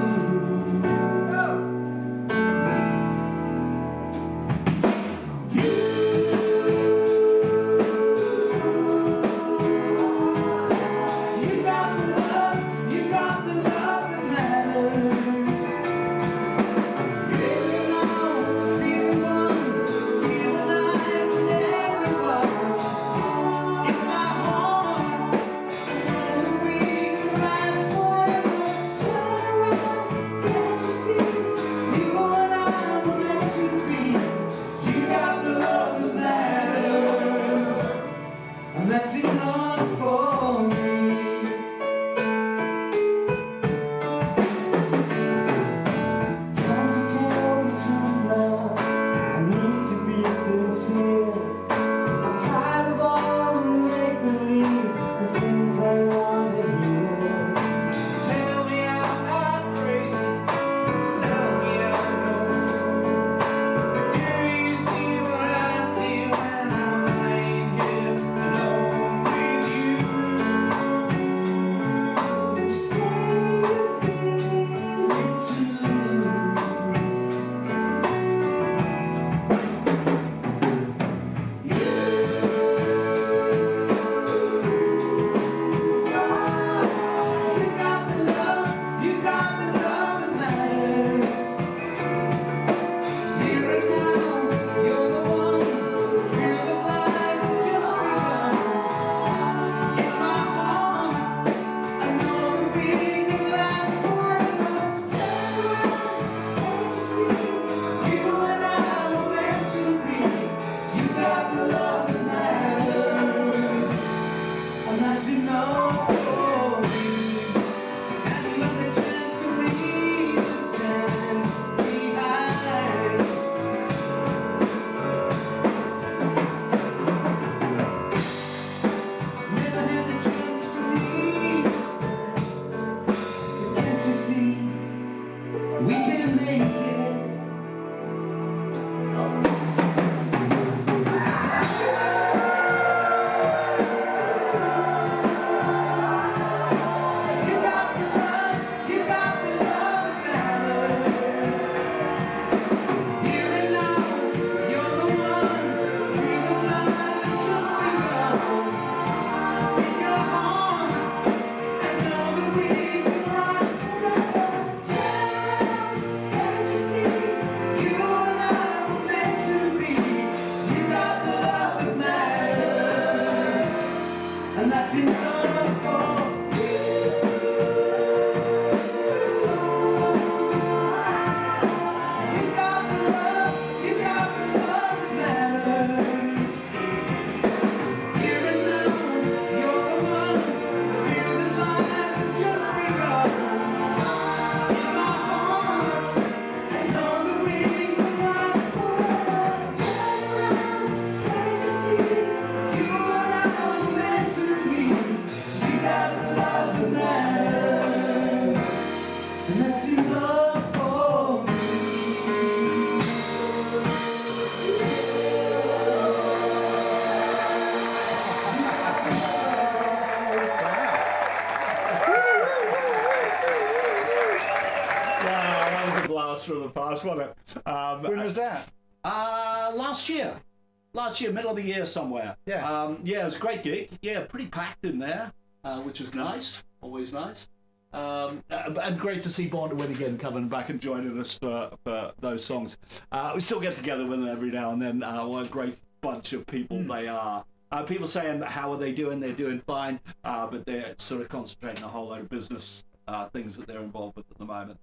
you see? We can make it. And that's enough for you. You got the love that matters. Here and now, you're the one. Feel the life that just begun. In my heart, I know that we can last forever. Turn around, can't you see? You and I were meant to be. We got the love that matters, and that's enough for me. Wow, that was a blast from the past, wasn't it? When was that? Last year. Last year, middle of the year somewhere. Yeah. Yeah, it was a great gig. Yeah, pretty packed in there, which is nice. Always nice. And great to see Born to Win Again coming back and joining us for those songs. We still get together with them every now and then. What a great bunch of people they are. People saying, how are they doing? They're doing fine, but they're sort of concentrating on a whole load of business things that they're involved with at the moment.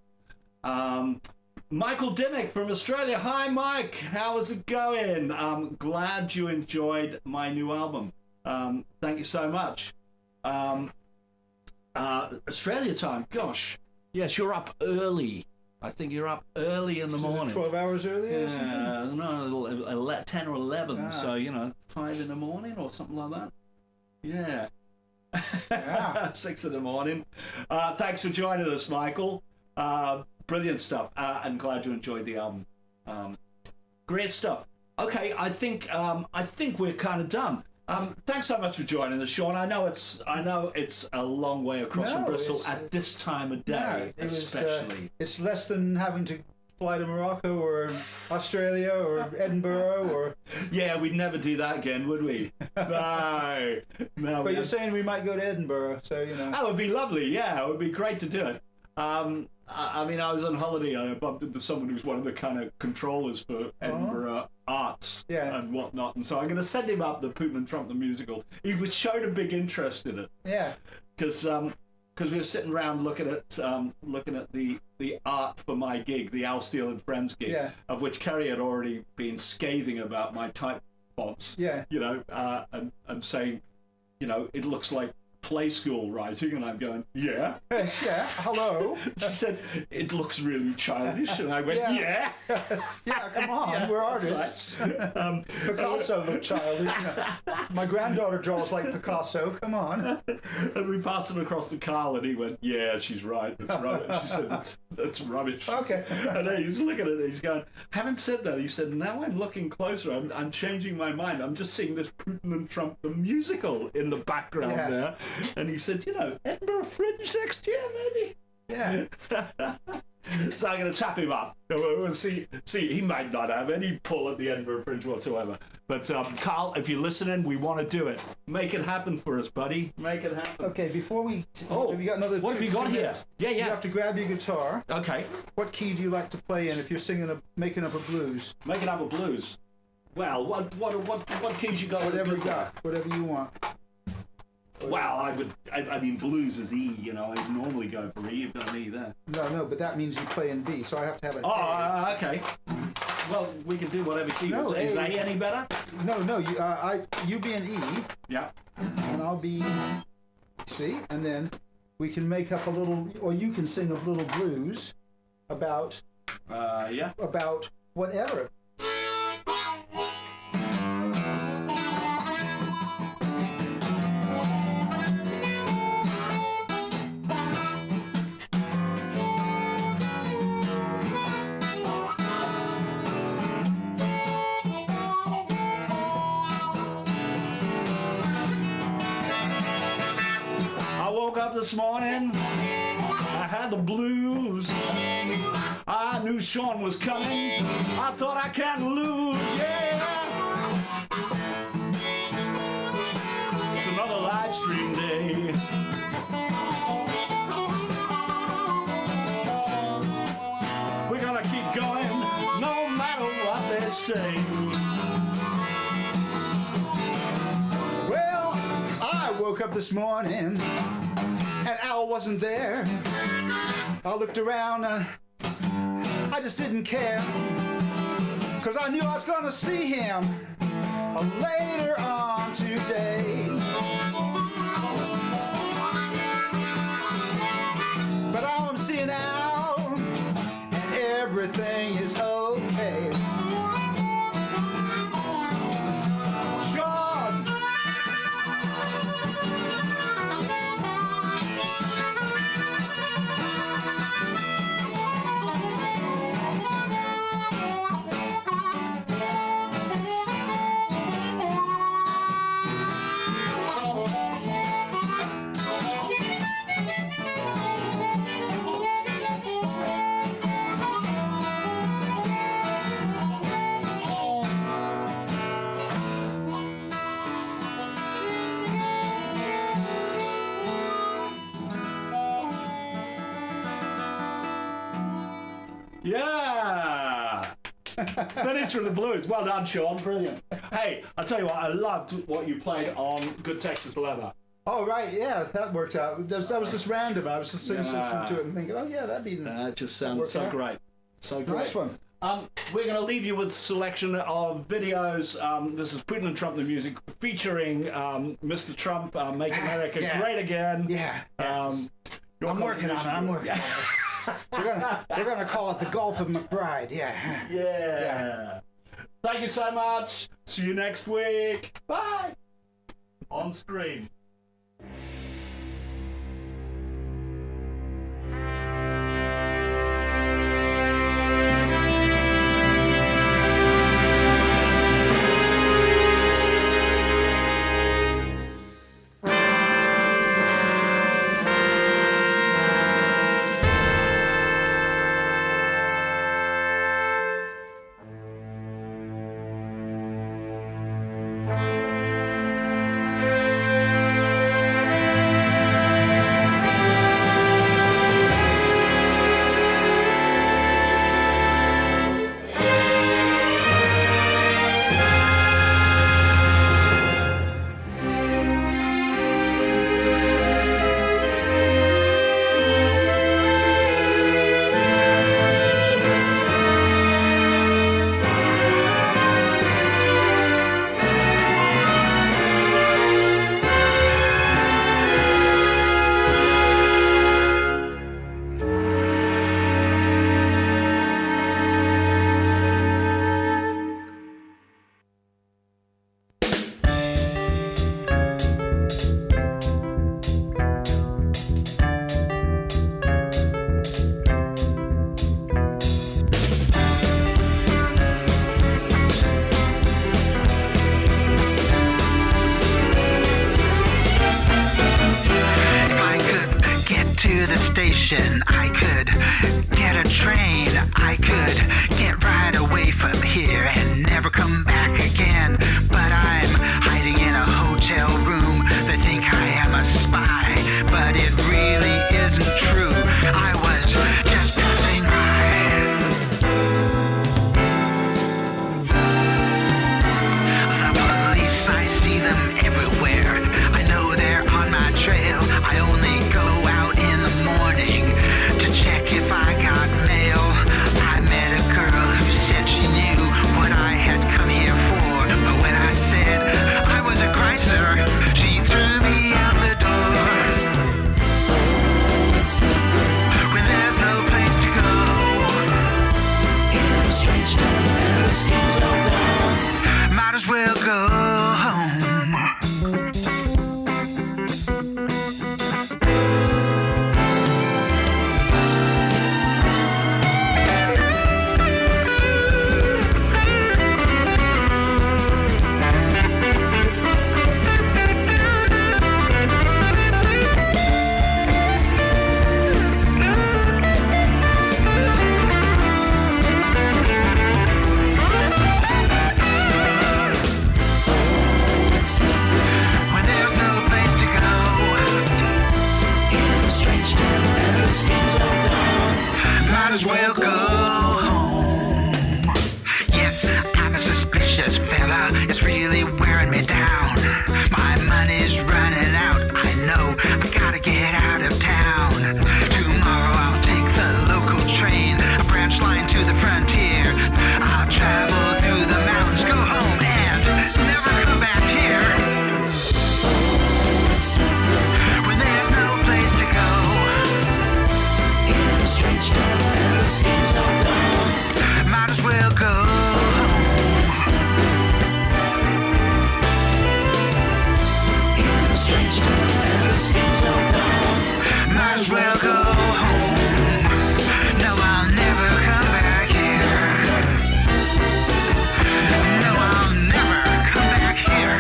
Michael Dimmick from Australia. Hi, Mike. How is it going? I'm glad you enjoyed my new album. Thank you so much. Australia time. Gosh. Yes, you're up early. I think you're up early in the morning. 12 hours earlier or something? Yeah, no, 10 or 11. So, 5 in the morning or something like that. Yeah. Yeah. 6 in the morning. Thanks for joining us, Michael. Brilliant stuff. I'm glad you enjoyed the album. Great stuff. Okay, I think we're kind of done. Thanks so much for joining us, Sean. I know it's a long way across from Bristol at this time of day, especially. It's less than having to fly to Morocco or Australia or Edinburgh or. Yeah, we'd never do that again, would we? No. But you're saying we might go to Edinburgh, so That would be lovely. Yeah, it would be great to do it. I mean, I was on holiday and I bumped into someone who's one of the kind of controllers for Edinburgh Arts and whatnot, and so I'm going to send him up the Putin and Trump the musical. He was showed a big interest in it. Yeah. Because we were sitting around looking at the art for my gig, the Steele Friends gig, of which Kerry had already been scathing about my type fonts. Yeah. And saying, it looks like play school writing, and I'm going, yeah. Yeah, hello. She said, it looks really childish, and I went, yeah. Yeah, come on, we're artists. Right. Picasso looked childish. My granddaughter draws like Picasso, come on. And we passed him across the car, and he went, yeah, she's right, that's rubbish. She said, that's rubbish. Okay. And then he's looking at it, he's going, haven't said that. He said, now I'm looking closer, I'm changing my mind. I'm just seeing this Putin and Trump the musical in the background there. And he said, Edinburgh Fringe next year, maybe? Yeah. So I'm going to tap him up. We'll see, he might not have any pull at the Edinburgh Fringe whatsoever. But Carl, if you're listening, we want to do it. Make it happen for us, buddy. Make it happen. Okay, before we... have you got another... What have you got here? Yeah. You have to grab your guitar. Okay. What key do you like to play in if you're making up a blues? Making up a blues. Well, what keys you got? Whatever you got. Whatever you want. Well, I mean, blues is E, I normally go for E. You've got an E there. No, but that means you play in B, so I have to have an A. Oh, okay. Well, we can do whatever key. No, is A any better? No, you be an E. Yeah. And I'll be C, and then we can make up a little, or you can sing a little blues about... about whatever. this morning. I had the blues. I knew Sean was coming. I thought I can't lose. Yeah. It's another live stream day. We're gonna keep going no matter what they say. Well, I woke up this morning and Al wasn't there. I looked around and I just didn't care, 'cause I knew I was gonna see him later on today. But I'm seeing Al and everything is okay. Sean! Yeah! Finish with the blues. Well done, Sean. Brilliant. Hey, I'll tell you what, I loved what you played on Good Texas Leather. Oh, right, yeah, that worked out. That was just random. I was just listening to it and thinking, oh, yeah, that'd be... That just sounds so great. So great. Nice one. We're going to leave you with a selection of videos. This is Putin and Trump the Music featuring Mr. Trump, Make America Great Again. Yeah. I'm working on it. I'm working on it. We're gonna call it the Gulf of McBride. Yeah. Thank you so much. See you next week. Bye. On screen. I could get a train, I could get right away from here and never come back again. But I'm hiding in a hotel room. They think I am a spy, but it really isn't true. I was just passing by. The police, I see them everywhere. I know they're on my trail. I only go out in the morning to check if I got mail. I met a girl who said she knew what I had come here for, but as well go home. Yes, I'm a suspicious fella. It's really wearing me down. My money's running out. I know I gotta get out of town. Tomorrow I'll take the local train, a branch line to the frontier. I'll travel through the mountains, go home, and never come back here. When there's no place to go, In a strange town and the schemes are done. might as well go home. In a strange town and the schemes are done. Might as well go home. No, I'll never come back here. No, I'll never come back here.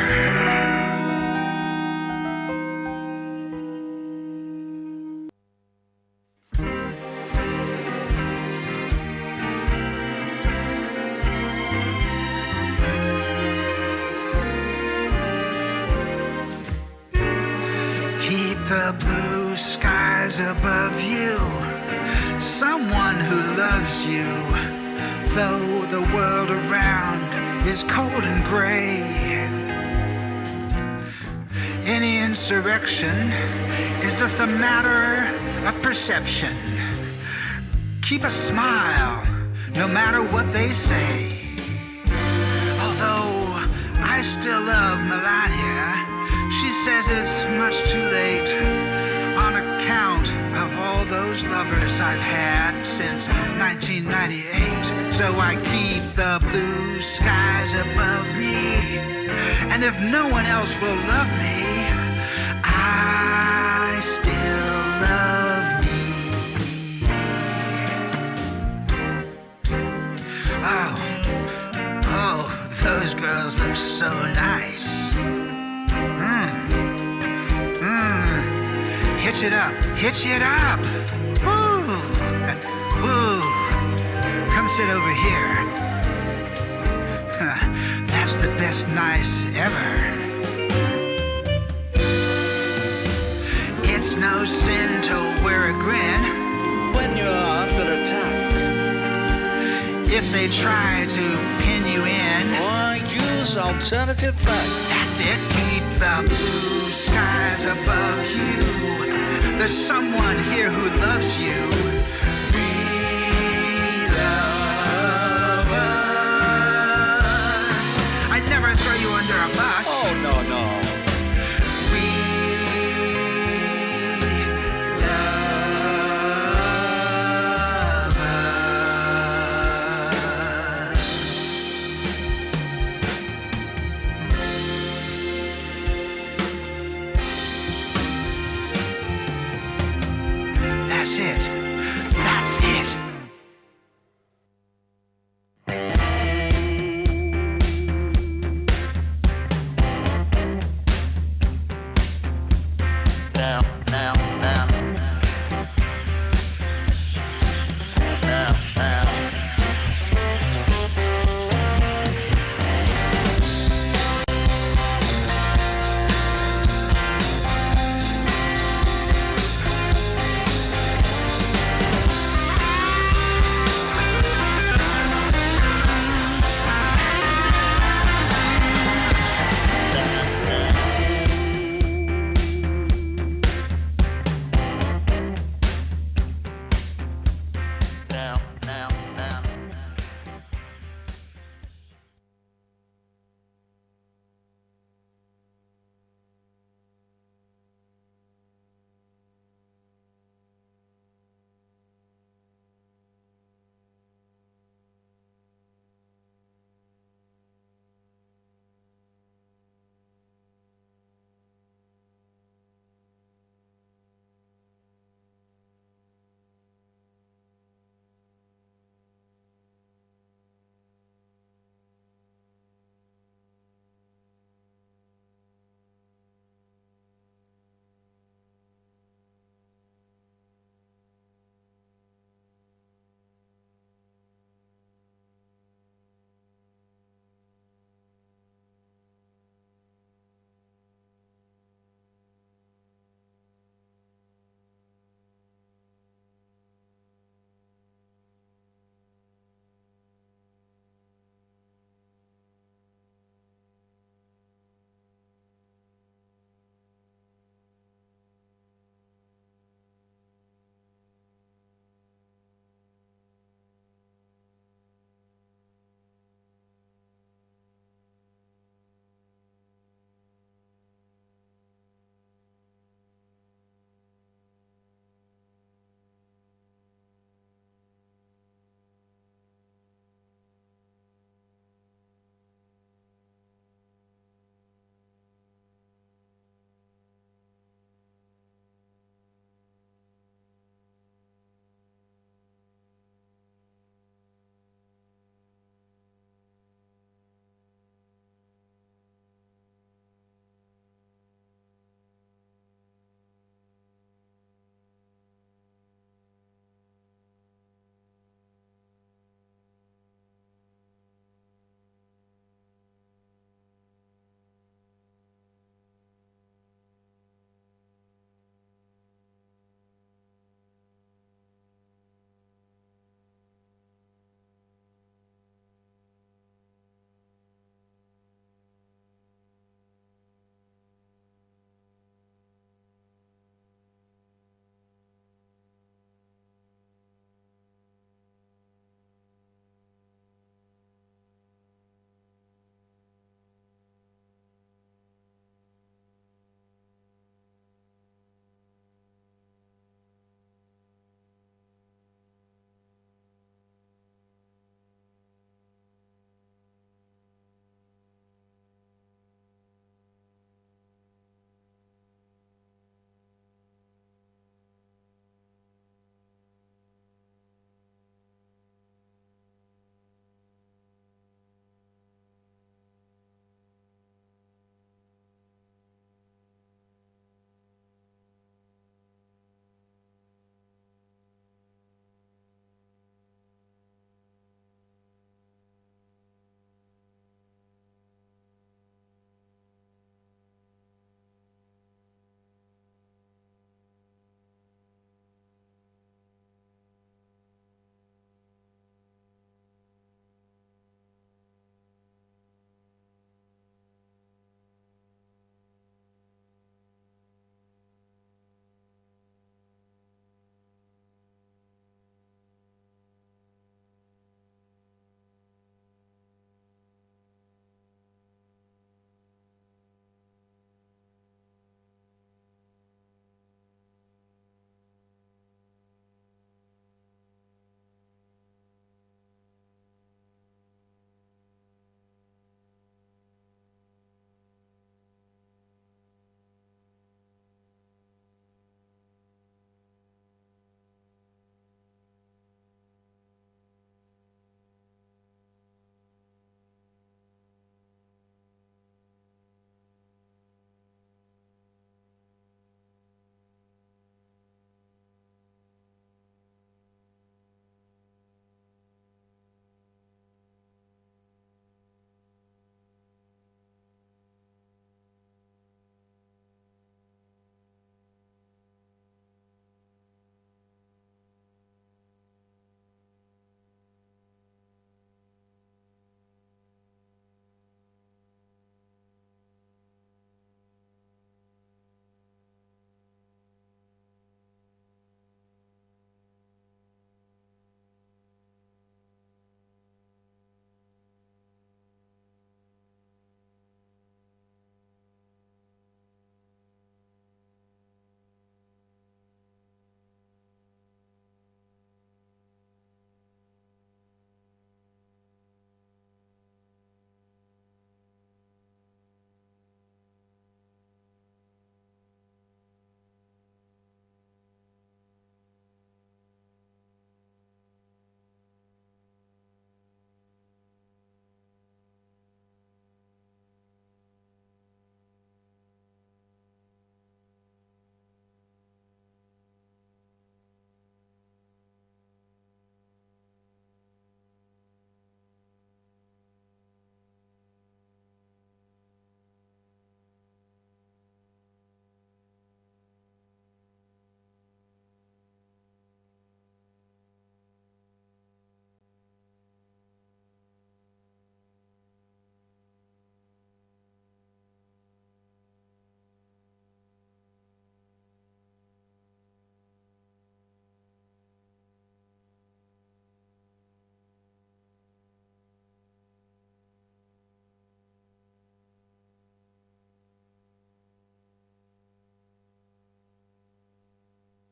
Keep the blue skies above you. Someone who loves you, though the world around is cold and gray. Any insurrection is just a matter of perception. Keep a smile, no matter what they say. Although I still love Melania, she says it's much too late on account of all those lovers I've had since 1998. So I keep the blue skies above me, and if no one else will love me, I still love me. Oh, those girls look so nice. Hitch it up, hitch it up. Woo, woo. Come sit over here. That's the best nice ever. It's no sin to wear a grin When you're under attack, if they try to pin you in. or use alternative facts. That's it, keep the blue skies above you. There's someone here who loves you. We love us. I'd never throw you under a bus. Oh, no. We love us. That's it. That's it. Now. Now.